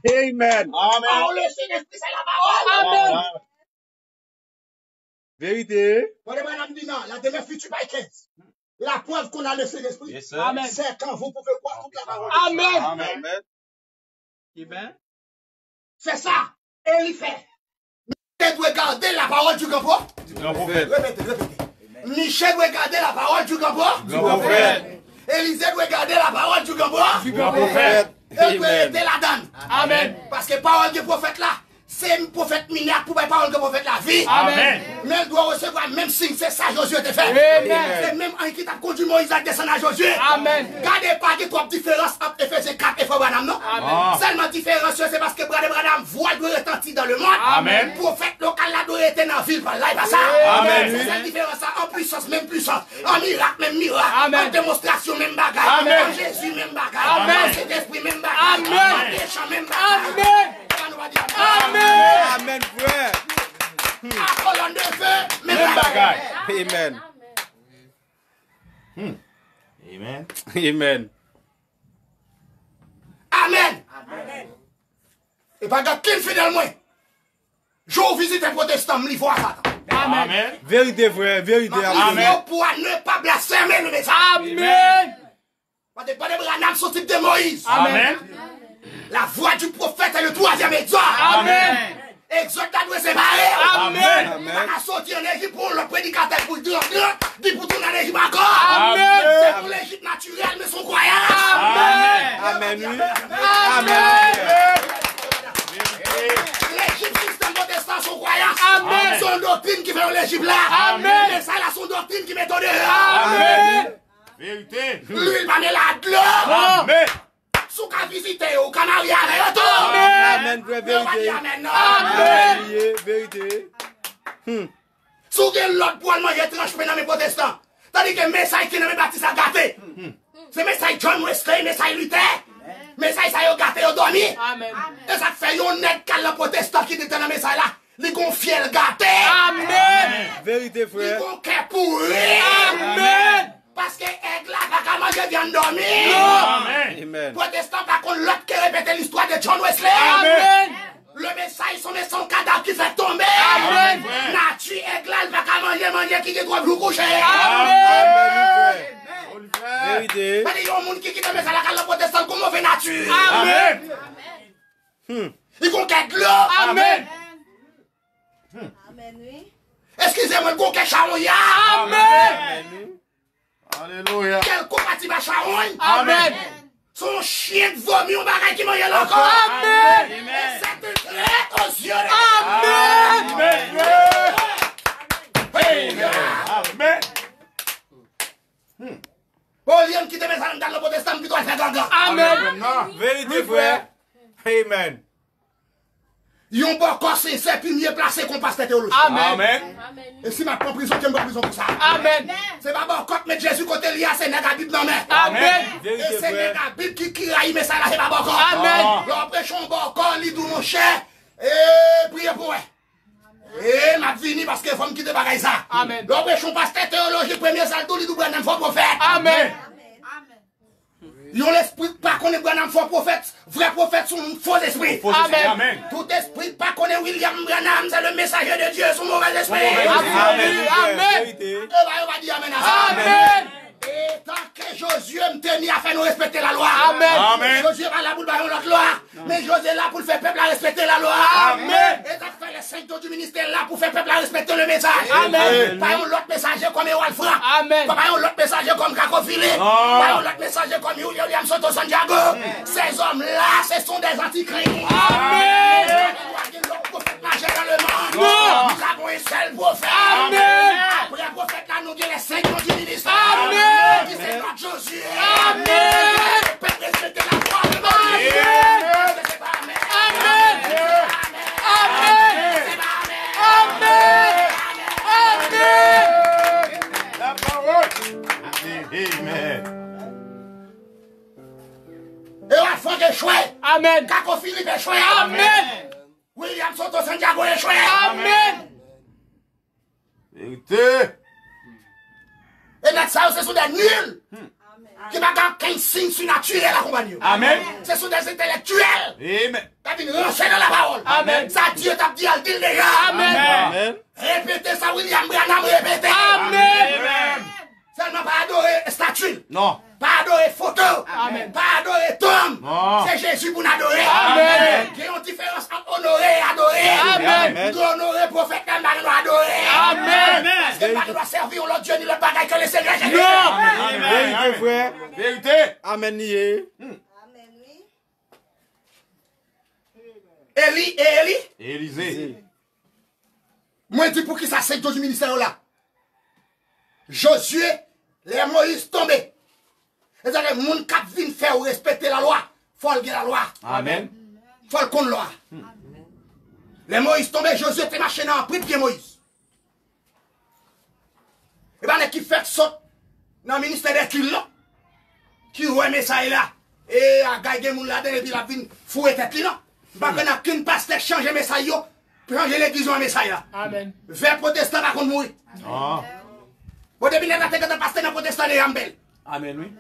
Amen. Amen. Le Saint-Esprit, c'est la parole. Amen. Vérité. Bon, madame dit non, la demeure future by 15. La preuve qu'on a le Saint-Esprit, Yes, sir. Amen. c'est quand vous pouvez croire toute la parole. Amen. Amen. Amen. C'est ça. Et il fait. Michel doit garder la parole du grand prophète. Grand prophète. Répétez. Michel doit garder la parole du grand prophète. Grand prophète. Élisée doit garder la parole du grand prophète. Grand prophète. Et doit Amen. aider la donne. Amen. Parce que parole du prophète là, c'est un prophète mineur pour la parole du prophète la vie. Amen. Mais elle doit recevoir le même signe, c'est ça Josué te fait. Amen. C'est même un qui t'a conduit Moïse à descendre à Josué. Amen. Gardez pas qu'il y a trop de différence entre Ephésiens 4 et Frère Branham, non? Amen. Seulement différence, c'est parce que Frère Branham voit de retentir dans le monde. Amen. Prophète local là doit être dans la ville par là, et pas ça. Amen. C'est cette différence en puissance, même puissance. En miracle, même miracle. Amen. En démonstration, même bagaille. Amen. En Jésus, même bagaille. Amen. En Saint-Esprit, même bagaille. Amen. En péchant, même bagaille. Amen. Ça nous va dire Amen. Amen frère. En colonne de feu, même Même bagaille. bagaille. Amen. Amen. Amen. Amen. Et pas de qui fidèle moi. Je visite un protestant, me livre à Satan. Amen. Vérité vraie, vérité Il absolue. faut pour ne pas blasphémer le message. Amen. Pas de Branham, son type de Moïse. Amen. La voix du prophète est le troisième exode. Amen. Exode doit séparer. Amen. Amen. Pas sortir en Égypte pour le prédicateur pour le dire, dit pour tourner en Égypte encore. Amen. C'est pour l'Égypte naturelle, mais son croyance. Amen. Amen. Oui. Amen. L'Égypte, système protestant, son croyance. Amen. Son doctrine qui fait l'Égypte là. Amen. Mais ça, là, son doctrine qui met au dehors. Amen. Vérité. Lui, il va mettre la gloire. Amen. Sous qu'à visiter au Canaria, retour. Amen frère, Mais on va vérité. dire Amen. non. Amen. Vérité, vérité. Sous que l'autre pour manger tranche dans mes protestants. Tandis que le message qui ne me baptise à gâter. C'est le message John Wesley, le message Luther. Le message ça y a gâté, au dormi. Amen. Et ça fait un net qu'à le protestant qui était dans le message là. Les gonfiels gâtés. Amen. Vérité Les frère. gon cœur pourri. Amen. Parce que aigle là, pas qu'à manger viande dormir. Amen. Amen. Protestant par contre l'autre qui répétait l'histoire de John Wesley. Amen. Le message, son cadavre qui fait tomber. Amen. Nature aigle là, pas qu'à manger qui est trop vous coucher. Amen. Vérité. Pas de yon moun qui quitte le message là, le protestant comme mauvais nature. Amen. Ils vont qu'être de l'eau. Amen. Amen, oui. Excusez-moi, ils vont qu'être charogne. Amen. Alléluia. Quel compatible à charogne. Amen. Son chien de vomi, on bagaille qui mange encore. Amen. Et c'est un trait aux yeux. Amen. Amen. Au lieu de quitter mes amis dans le protestant, puis doit faire ganga. Amen. Non. Vérité frère. Amen. Yon bon corps sincère puis mieux placé qu'on pasteur théologique. Amen. Et si ma prend prison, qui me prison pour ça. Amen. C'est pas bon corps mettre Jésus côté lié, c'est négatif non mais. Amen. Et c'est négatif qui crie mais ça là c'est pas bon corps. Amen. L'on prêche un bon corps, li dou mon cher. Et priez pour elle. Et m'a fini parce que faut me quitter bagaille ça. Amen. L'on prêche un pasteur théologique premier salto li dou Branham faux prophète. Amen. Yon l'esprit pas connaît Branham faux prophète, vrai prophète sont un faux esprit. Amen. Tout esprit pas connaît William Branham, c'est le messager de Dieu, son mauvais esprit. Amen. Amen. Et on va dire amen à ça. Amen. Et tant que Josué me tenait à faire nous respecter la loi. Amen. Amen. Josué va là pour faire notre loi. Mais Josué est là pour faire peuple à respecter la loi. Amen. Et tant que les 5 du ministère là pour faire peuple à respecter le message. Amen. Pas un autre messager comme Ewal Franc. Amen. Pas un autre messager comme Kako Philippe. Pas un autre messager comme William Soto Santiago. Ces hommes-là, ce sont des antichrist. Amen. Nous avons un seul prophète. Amen. Après un prophète là, nous avons les 5 du ministère. Amen. Qui c'est notre Josué. Amen. Peuple respecter la loi de Dieu. Amen. C'est pas amen. Amen. Amen. C'est pas amen. Amen. Amen. La parole. Amen. Et on a fait échouer. Amen. Kako Philippe échoué. Amen. William Soto Santiago échoué. Amen. Vérité. Et notre ça, ce sont des nuls. Qui n'ont qu'un signe surnaturel à compagnie. Amen. Ce sont des intellectuels. Amen. T'as dit rentrer dans la parole. Amen. Ça Dieu t'a dit à le dire déjà. Amen. Amen. Répétez ça, William Branham, répétez. Amen. Seulement pas adorer statue. Non. Pas adorer photo. Amen. Pas adorer tombe. Non. C'est Jésus pour nous adorer. Amen. Il y a une différence entre honorer et adorer. Amen. Nous honorer prophète, même nous adorer. Amen. Parce que nous doit servir l'autre Dieu ni le bagaille que le Seigneur Jésus. Non. Vérité, frère. Vérité. Amen. Nié. Élie et Élie. Élisée. Moi, je dis pour qui ça c'est du ministère là. Josué, les Moïse tombés. C'est-à-dire que les gens qui viennent faire respecter la loi, il faut le la loi. Amen. Il faut le connaître la loi. Les Moïse tombés, Josué était marché dans le prix de pied Moïse. Et bien, qui fait saute dans le ministère des cultes, qui remet ça là, et à gagner mon là et puis la vine fouet tête là. Parce qu'on n'a qu'une pasteur changer mes message, changer l'église en message là. Amen. Vers protestant par contre mourir. Ah. Au début, les attaques de pasteur dans protestant les Rambel. Amen, oui.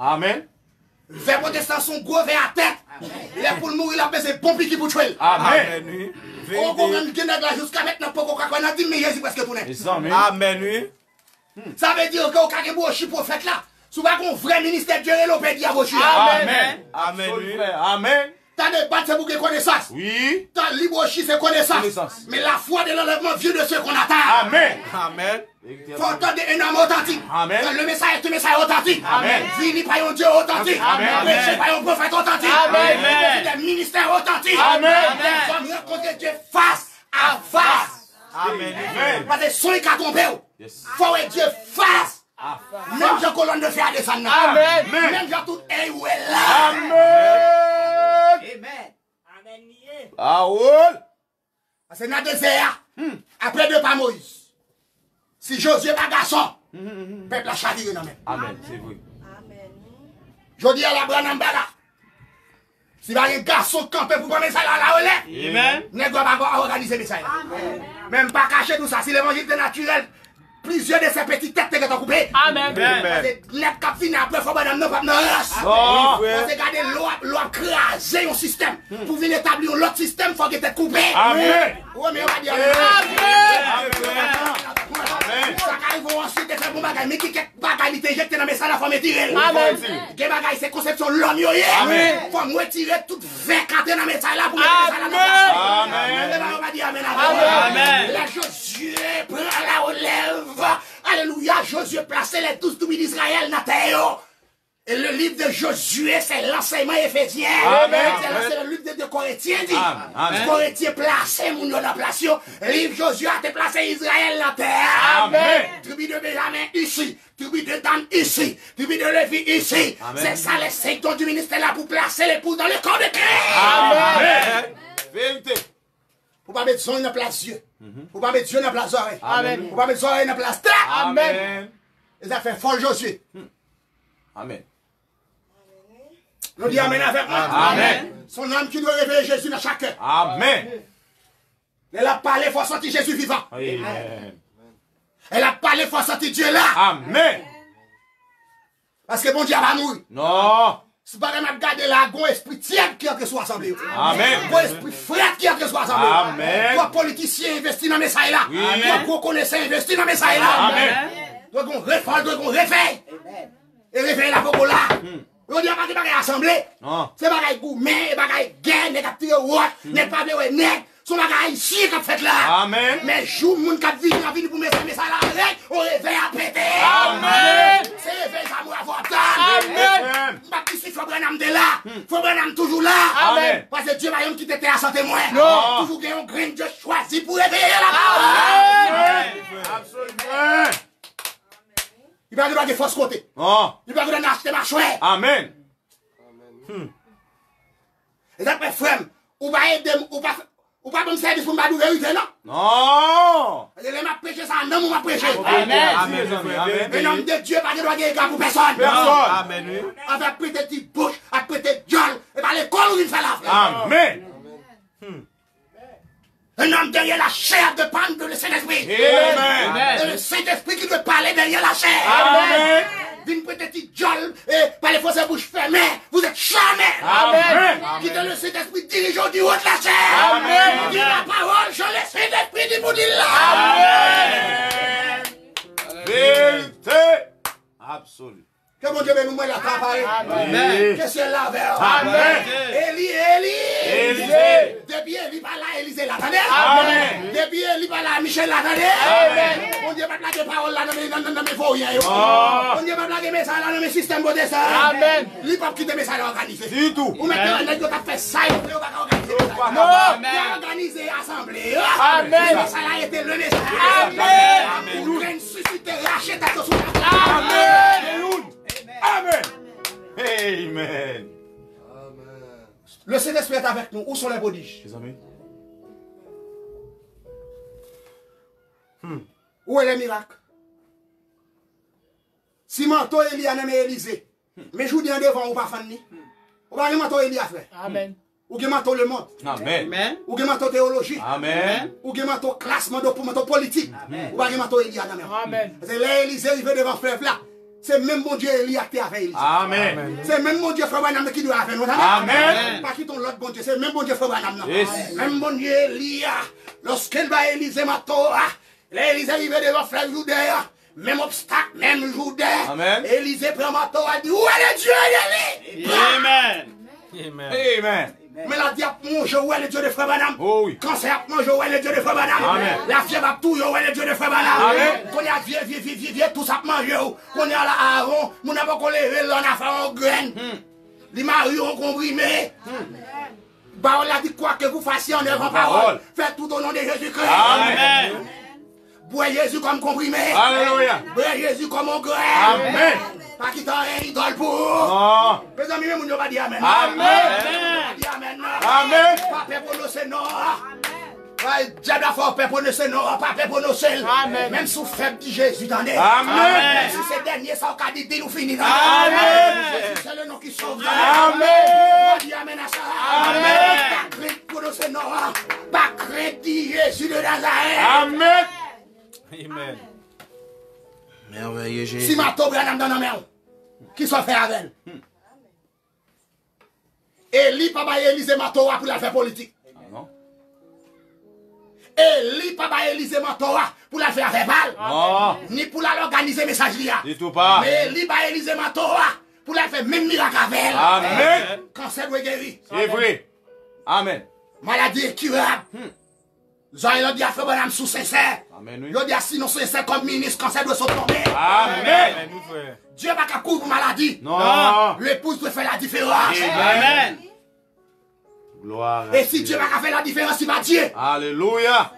Amen. Vers protestant son gros vers à tête. Il est pour mourir, il a besoin de pompiers qui pour tuer. Amen. oui. On comprend que jusqu'à maintenant, pourquoi on a dit, mais Jésus presque tout net. Amen. Oui. Ça veut dire qu'on a un prophète là. Si vous avez un vrai ministère de Dieu, on peut dire à vos Amen. Amen, oui. Amen. T'as des battes, c'est pour que connaissance. Oui. T'as libre c'est connaissance. Connaissance. Mais la foi de l'enlèvement vient de ceux qu'on attend. Amen. Amen. Faut entendre un homme authentique. Amen. Le message est un message authentique. Amen. Vini par un Dieu authentique. Amen. Prêché par un prophète authentique. Amen. Des ministères authentiques. Amen. Des hommes rencontrer Dieu face à face. Amen. Amen. Parce que son qui a tombé. Yes. Faut être Dieu face. Même Jean colonne de fer à descendre. Amen. Même Jean tout est où est là. Amen. Parole. Parce que dans le désert, après deux pas Moïse. Si Josué pas garçon, peuple a chaviré dans même. Amen. C'est vrai. Je dis à la Branham Baga. Si pas un garçon campé pour prendre ça là, relève. Amen. Ne doit pas organiser ça là. Même pas cacher tout ça. Si l'évangile est naturel, plusieurs de ces petites têtes que tu as coupées. Amen. Parce que les cap fini après, il faut pas non pas dans race. Oh. Parce que regardez, l'eau a crasé un système. Pour venir établir l'autre système, il faut que tu aies coupé. Amen. Oui, mais on va dire Amen. ça arrive ensuite de faire bon bagage, mais qui bagage il t'éjecte dans mes salles, il faut me tirer. Amen. Quel bagage c'est conception l'homme yo. Amen. Faut me retirer toute 24 dans mes salles pour mettre ça là. Amen. On va dire amen. Amen. La Josué prend la relève. Alléluia, Josué placé les 12 tribus d'Israël dans terre. Et le livre de Josué, c'est l'enseignement éphésien. Amen. C'est le livre de Corinthiens, dit. Amen. Corinthiens placé, mon yo dans place. Le livre Josué a été placé Israël dans terre. Amen. Tribu de Benjamin ici. Tribu de Dan ici. Tribu de Lévi ici. C'est ça les 5 dons du ministère là pour placer l'épouse dans le corps de Christ. Amen. Vérité. pas mettre son dans la place Dieu. Faut pas mettre Dieu dans la place oreille. Amen. Faut pas mettre oreille dans la place tête. Amen. Et ça fait folle Josué. Amen. Nous disons Amen avec moi. Amen. Son âme qui doit réveiller Jésus dans chaque cœur. Amen. Elle a parlé, il faut sentir Jésus vivant. Amen. Elle a parlé, il faut sentir Dieu là. Amen. Parce que bon Dieu va mourir. Non. Si pas qu'on a gardé là, un esprit tiède qui entre soit assemblé. Amen. Un esprit frère qui entre soit assemblé. Amen. Toi, politicien, investi dans mes sailles là. Amen. Toi, gros connaissant, investi dans mes sailles là. Amen. Toi, qu'on réforme, toi, qu'on réveille. Et réveille la voix là. On dit pas qu'il va assemblée. Non. C'est pas qu'il gourmet, pas qu'il gagne, n'est pas qu'il n'est pas qu'il n'est. Son bagage ici qu'a fait là. Amen. Mais jour moun k'ap vini pour mettre ça là avec, on réveille à péter. Amen. C'est réveil ça mou avortable. Amen. Pas qui si faut Branham de là. Faut Branham toujours là. Amen. Parce que Dieu va yon qui t'était à santé moi. Non. Toujours qu'il y a un grain Dieu choisi pour réveiller la parole. Amen. Absolument. Il va avoir des fausses côtés. Non. Il va avoir acheter ma chouette. Amen. Et d'après frère, ou pas aider ou pas bon service pour me vérité non. Non. Il m'a prêché ça non, m'a prêché. Amen. Amen. Un homme de Dieu pas de droit de pour personne. Personne. Amen. Avec petite bouche, avec petite gueule, et par l'école où il fait la Amen. Un homme derrière la chair de panne de le Saint-Esprit. Amen. Et le Saint-Esprit qui veut parler derrière la chair. Amen. D'une petite gueule et par les fausses bouches fermées, vous êtes jamais. Amen. Qui te le Saint-Esprit dirigeant du haut de la chair. Amen. Dis la parole, je le Saint-Esprit dit vous dit là. Amen. Vérité absolue. Que mon Dieu nous met la parole. Amen. Que c'est la verre. Amen. Élisée. Depuis Élie par là, Élisée l'attendait. Amen. Depuis Élie par là, Michel l'attendait. Amen. Mon Dieu pas plaquer parole là dans mes foyers. Oh. Mon Dieu pas plaquer message là dans mes systèmes de dessin. Amen. Il pas quitter message organisé. Du tout. Ou maintenant on a fait ça, il faut pas organiser. Non. Il a organisé assemblée. Amen. Le message a été le message. Amen. Nous allons susciter racheter ta sous. Amen. Amen. Amen. Le Saint-Esprit est avec nous. Où sont les prodiges? Les amis. Où est les miracles? Si manteau Élie a nommé Élisée, mais je vous dis en devant, ou pas fan ni. Ou pas manteau Élie a fait. Amen. Ou que manteau le monde. Amen. Ou que manteau théologie. Amen. Ou que manteau classement pour manteau politique. Ou pas manteau Élie a nommé. Amen. C'est là Élisée arrivé devant fleuve là. C'est même mon Dieu Élie a été avec Élisée. Amen. C'est même mon Dieu Frère Branham qui doit avec nous. Amen. Pas qui ton l'autre bon Dieu, c'est même mon Dieu Frère Branham. Yes. Même mon Dieu Élie, lorsqu'il va Élisée manteau, là Élisée arrivé devant fleuve Judéa. Même obstacle, même Judée. Amen. Élisée prend manteau a dit, où est le Dieu Élie? Amen. Amen. Mais la diable mange où est le Dieu de Frère Branham? Oh oui. Cancer mange où est le Dieu de Frère Branham? Amen. La fièvre a tout où est le Dieu de Frère Branham? Amen. Qu'on y a vieux, tout ça mange où? Qu'on y a là Aaron, mon n'a pas qu'on levé là, on a fait en graine. Les maris ont comprimé. Bah on a dit quoi que vous fassiez en œuvre en parole. Faites tout au nom de Jésus-Christ. Amen. Bois Jésus comme comprimé. Alléluia. Bois Jésus comme en graine. Amen. Pas qui t'en est idole pour. Oh. Mes amis, nous n'avons pas dit Amen. Amen. Dit Amen. Amen. Pas paix pour nous, c'est non. Diable a fort paix pour nous, c'est non. Pas paix pour nous, c'est. Même sous faible dit Jésus, t'en es. Amen. Même si c'est dernier, ça a dit, nous finit. Amen. Jésus, c'est le nom qui sauve. Amen. Dit Amen à ça. Amen. Pas crainte pour nous, c'est non. Pas crainte, dit Jésus de Nazareth. Amen. Amen. Merveilleux Jésus. Si ma tobe Branham dans nos mains, qui soit fait avec elle. Élie, papa, Élisée Matoa pour la faire politique. Non. Élie, papa, Élisée Matoa pour la faire verbal. Non. Ni pour la organiser message là. Du tout pas. Mais Élie, papa, Élisée Matoa pour la faire même miracle avec elle. Amen. Cancer doit guérir. C'est vrai. Amen. Maladie incurable. Ils ont dit à faire Branham sous sincère. Amen. Ils ont dit à sinon sincère comme ministre, cancer doit se tomber. Amen. Dieu va pas couvrir maladie. Non. L'épouse doit faire la différence. Amen. Gloire. Et si Dieu va pas faire la différence, il va Dieu. Alléluia.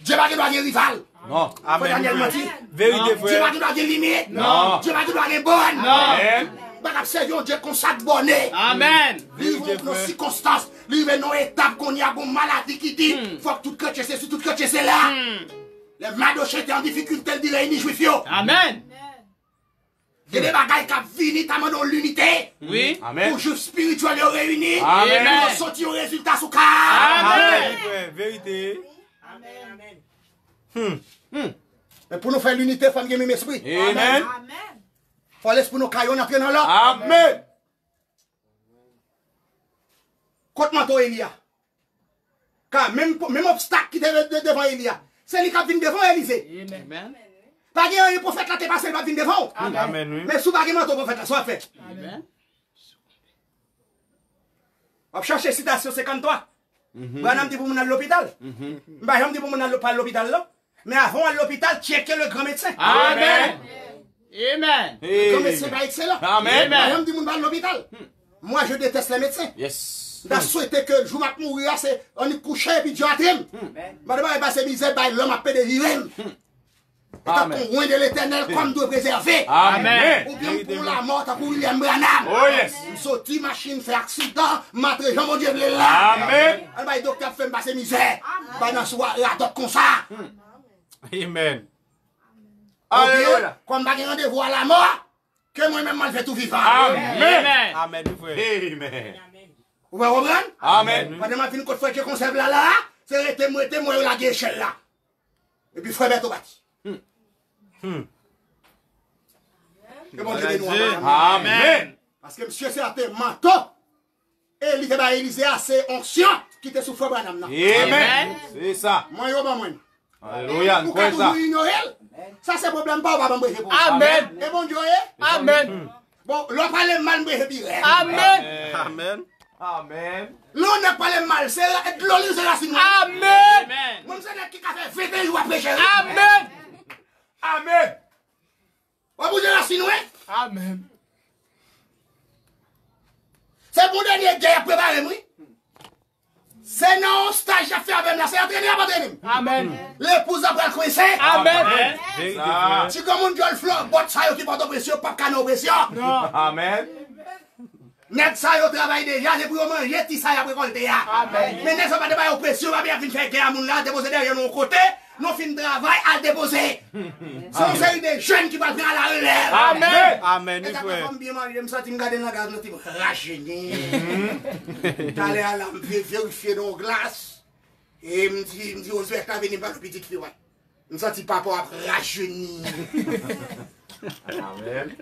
Dieu va pas faire rival. Non. Amen. Vérité, Dieu va pas faire limite. Non. Dieu va pas faire bonne. Amen. Bah, observons Dieu consacre bonnet. Amen. Vivons nos circonstances il y a une étape qu'on y a une maladie qui dit, faut que tout chrétien c'est tout chrétien c'est là. Les madoches étaient en difficulté, dit les juifs. Amen. Il y a des bagailles qui viennent dans l'unité. Oui. Amen. Pour juste spirituel réunis. Amen. Pour sortir au résultat sous cas. Amen. Vérité. Mais pour nous faire l'unité, il faut que nous esprit. Amen. Il faut laisser pour nous caillons dans l'autre. Amen. Contre toi, Elia. Car même obstacle qui est devant Elia, c'est lui qui vient devant Élisée. Amen. Pas qu'il y a un prophète là qui est passé, il va venir devant. Amen, oui. Mais sous pas qu'il y a un prophète là, soit fait. Amen. On va chercher citation 53. Branham dit pour mon à l'hôpital. Branham dit pour mon à l'hôpital là. Mais avant à l'hôpital, checker le grand médecin. Amen. Amen. Le grand médecin va excellent. Amen. Branham dit pour mon à l'hôpital. Moi, je déteste les médecins. Yes. Je souhaite que le jour où je mourir, c'est on est couché et puis Dieu a trim. Madame, il va se misère, l'homme a fait de vivre. Et tant qu'on loin de l'éternel comme de préserver. Amen. Ou bien pour la mort, pour William Branham. Oh yes. Sorti machine, fait accident, matre Jean mon Dieu, là. Amen. Alors, le docteur fait me passer misère. Bah, dans ce la doc comme ça. Amen. Alléluia. Comme je rendez-vous à la mort, que moi-même, je vais tout vivre. Amen. Amen, frère. Amen. Vous pouvez comprendre? Amen. Madame, je finis que je conserve là, c'est arrêter moi la guéchelle là. Et puis, frère Berto bâti. Que bon Dieu bénisse nous. Amen. Parce que monsieur, c'est un manteau. Et il était Élisée assez onction qui était sous frère Branham. Amen. C'est ça. Moi, je vais moi. Alléluia. Vous Quoi pouvez ça? toujours ignorer. Ça, c'est problème pas, on va m'embêter pour. Amen. Et bon Dieu, Amen. bon, l'on parle mal, m'embêter. Amen. Amen. Amen. L'on ne parle mal, c'est l'on c'est la signe. Amen. Moi, c'est qui a fait 20 jours après chérie. Amen. Amen. On vous dit la signe, Amen. c'est mon dernier guerre préparé, moi. C'est non stage à faire avec moi, c'est entraîné à entraîner. Amen. L'épouse après le coincé. Amen. Vérité, Ça. frère. Si comme on dit le flot, bot ça yo qui porte pression, pas canon pression. Amen. Net ça yo travaille déjà, c'est pour manger, ti ça y a récolté. Mais net ça pas de bail pression, va bien venir faire guerre à moun là, déposer derrière nos côtés, nous fin travail à déposer. C'est une série de jeunes qui vont prendre à la relève. Amen. Amen, Et quand frère. on bien manger, me senti me garder dans la gaz, nous tim racheter. D'aller à la vérifier nos glaces. Et me dit on se fait venir par le petit fille. Me senti papa a rajeuni. Amen.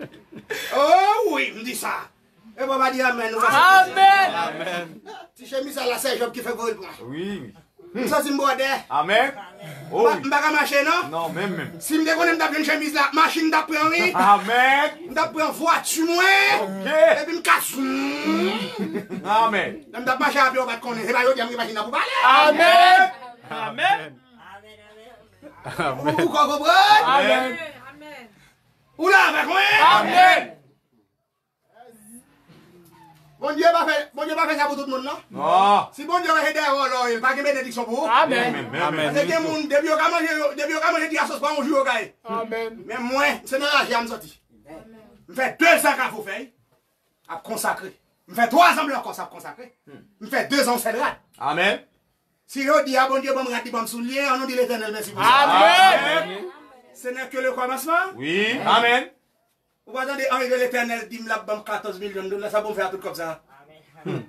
Oh oui, me dit ça. Et papa dit amen. Amen. Amen. Si chemise à la c'est job qui fait vol pour moi. Oui. Me senti me bordé. Amen. Oh. M'baka marcher non? Non, même. Si me déconne m't'a une chemise là, machine t'a pris oui. Amen. M't'a pris en voiture moi. Ok. Et puis me casse. Amen. M't'a marcher à pied au balcon, c'est pas yo qui machine pour parler. Amen. Amen. Vous comprenez? Amen. Ou là avec moi? Amen. Bon Dieu pas fait ça pour tout le monde non? Non. Si bon Dieu va aider alors, il pas de bénédiction pour vous. Amen. Amen. Parce que les gens depuis au manger dire sauce pas on joue au gars. Amen. Mais moi, c'est dans la vie sorti. Je fais 2 ans qu'à vous faire à consacrer. Je fais 3 ans encore ça consacrer. Je fais 2 ans fédéral. Amen. Si je dis à bon Dieu bon me rati bon soulier, on nous dit l'Éternel merci pour ça. Amen. Ce n'est que le commencement. Oui. Amen. Vous attendez Henri de l'Éternel dit me 14 millions de dollars ça pour faire tout comme ça. Je vais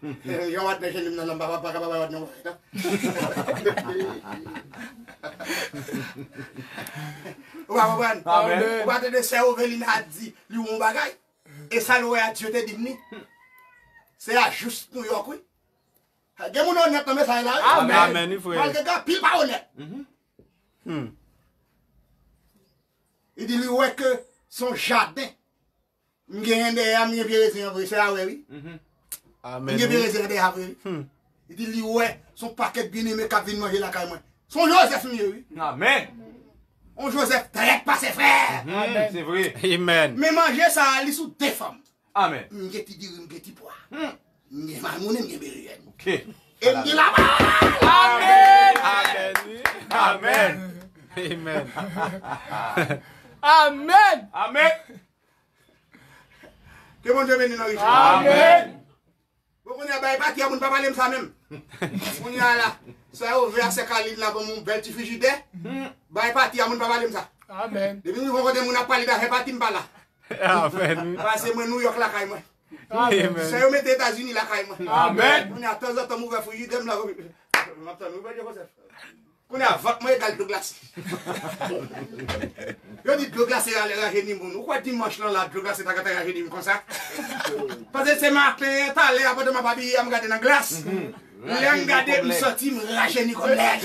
te dire non pas non. Ou va comprendre. Amen. Ou va te dire c'est Ovelina a dit lui mon bagage et ça loué à Dieu te dit c'est à juste New York oui. Gen moun honnête dans message là. Amen. Amen, frère. Malgré gars pile pas honnête. Il dit lui ouais que son jardin m'gagne derrière m'y raisin c'est à oui. Amen. M'y raisin derrière oui. Il dit lui ouais son paquet bien aimé qu'a vinn manger la caille moi. Son Joseph mieux oui. Amen. On Joseph traite pas ses frères. C'est vrai. Amen. Mais manger ça ali sous deux femmes. Amen. M'geti dire m'geti poids. M'geti mamoune m'geti berien. Ok. Et m'geti là-bas. Amen. Amen. Amen. Amen. Amen. Amen. Que mon Dieu bénisse nos richesses. Amen. Vous On y a pas parti, on ne pas parler ça même. On y a là. Ça ouvert ces calides là pour mon bel petit frigidaire. Bah parti, on ne pas parler ça. Amen. Depuis nous on a parlé d'affaires parti pas là. Amen. Parce que moi New York là caille moi. Amen. Ça met les États-Unis là caille moi. Amen. On a de temps en temps ouvert frigidaire là. On a vote moi égal de glace. Yo dit de glace à la génie mon. Pourquoi dimanche là la de glace ta gata génie comme ça? Parce que c'est marqué t'aller après de ma babille à me garder dans glace. Là me garder me sortir me rajeunir comme l'air.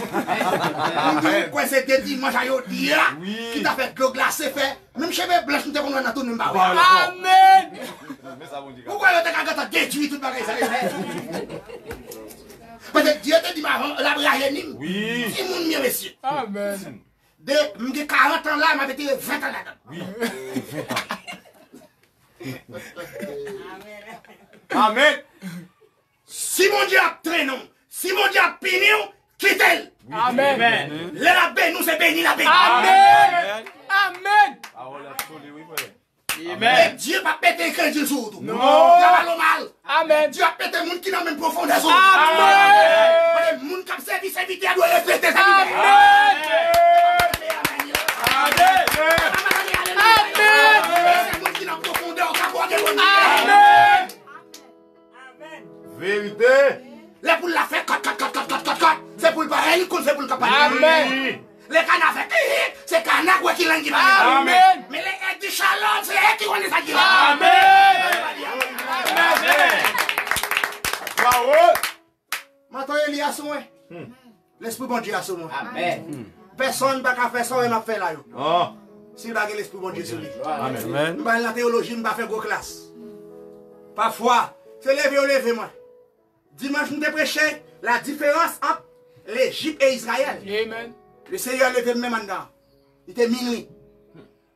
Quoi c'était dimanche à yo dia qui t'a fait de glace fait même cheveux blancs nous t'es dans tout nous pas. Amen. Pourquoi yo t'as gata détruit tout bagage ça? Parce que Dieu te dit la rajeunir. Oui. Si moun mieux monsieur. Amen. De 40 ans là, m'a été 20 ans là. Oui. Amen. Si mon Dieu a traîné, si mon Dieu a puni, quitte-le. Amen. La paix, nous c'est béni la paix. Amen. Amen. Et Dieu va péter que Dieu sur tout. Non. Ça va le mal. Amen. Dieu a pété le monde qui n'a même profondeur. Amen. Le monde qui a servi serviteur doit respecter sa Amen. Amen. Vérité. Les poules la fait c'est pour le pareil, c'est pour le capable. Amen. Les canards fait c'est canard qui l'anguille. Amen. Mais les du shalom, c'est eux qui vont les aguiller. Amen. Bravo. Maintenant, il y a son. L'esprit bon Dieu a son. Amen. Personne ne peut faire ça et m'a fait là. Oh. Si vous avez l'esprit bon Dieu sur lui. Amen. Dans la théologie, je ne vais pas faire gros classe. Parfois, c'est lever moi. Dimanche, nous prêché la différence entre l'Égypte et Israël. Amen. Le Seigneur levé même dedans. Il était minuit.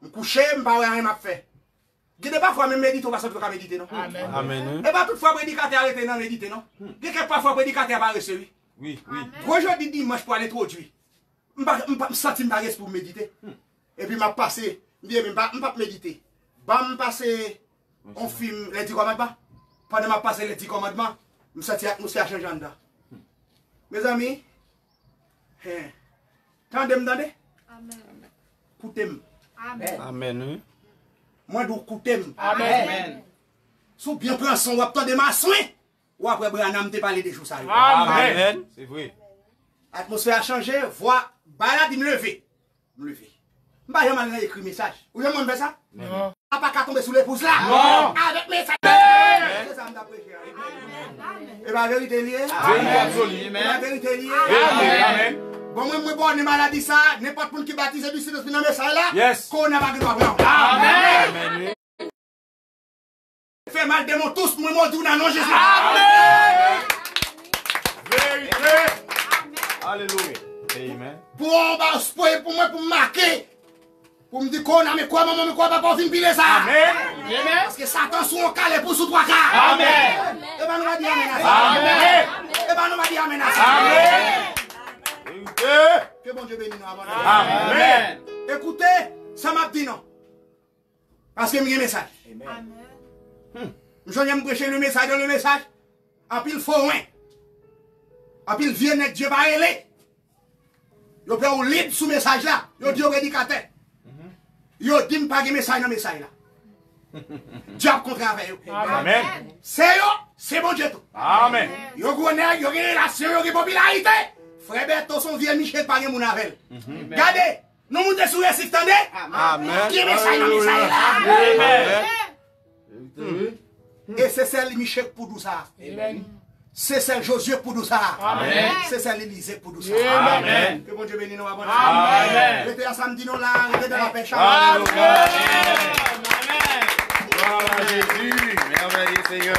Je me couchais, je ne sais pas rien faire. Je ne sais pas parfois même méditer, on va sortir de méditer, non? Amen. Amen. Et pas toutefois prédicateur arrêté non méditer, non? Je ne sais pas parfois prédicateur va recevoir. Oui, oui. Aujourd'hui, dimanche pour aller introduire. Je ne me sens pas pour méditer. Et puis, je vais passer, je ne vais pas méditer. Je vais passer, on filme les 10 commandements. Pendant que je passe les 10 commandements, je me sens à changer en dedans. Mes amis, tendez-moi. Écoutez-moi. Amen. Moi, je écoutez-moi. Amen. Si bien prendre son, ou attendre ma soin, ou après, Branham te parler des choses. Amen. C'est vrai. L'atmosphère a changé, voix, balade, me lever. Me lever. Je ne vais pas écrire message. Vous avez fait ça? Non. Je ne vais pas tomber sous les pouces là. Non. Avec message. C'est ça que je prêché. Et la vérité liée. Vérité absolue. Et la vérité liée. Amen. Bon, moi, je bon, maladie ça, n'importe qui baptise du Seigneur dans le message là. Yes. Qu'on n'a pas de droit. Amen. Fait mal de mon tous, moi, moi, tout dans non Jésus. Amen. Vérité. Alléluia. Amen. Pour moi, pour marquer. Pour me dire qu'on a, mais quoi, maman, mais quoi, papa, fin pile ça. Amen. Parce que Satan sous un calé pour sous trois quarts. Amen. Et ben, nous va dire amen à ça. Amen. Et ben, nous va dire amen à ça. Amen. Vérité. Que bon Dieu bénisse nous avant. Amen. Écoutez, ça m'a dit non. Parce que j'ai un message. Je viens me prêcher le message dans le message. En pile forain. En pile vieux net Dieu va aller. Yo peut ou libre sous message là. Yo dit au prédicateur. Yo dit pas de message dans le message là. Dieu a contre avec eux. Amen. C'est eux, c'est bon Dieu tout. Amen. Yo connaît, yo une relation, yo une popularité. Frère Berto son vieux Michel pas mon avec. Regardez, nous monter sur le site tendez. Amen. Qui message dans le message là. Amen. Et c'est celle Michel pour tout ça. Amen. C'est celle Josué pour tout ça. Amen. C'est celle Élisée pour tout ça. Amen. Que bon Dieu bénisse nous. Amen. Restez ensemble, dis-nous là, restez dans la paix. Amen. Gloire à Jésus. Merveilleux Seigneur.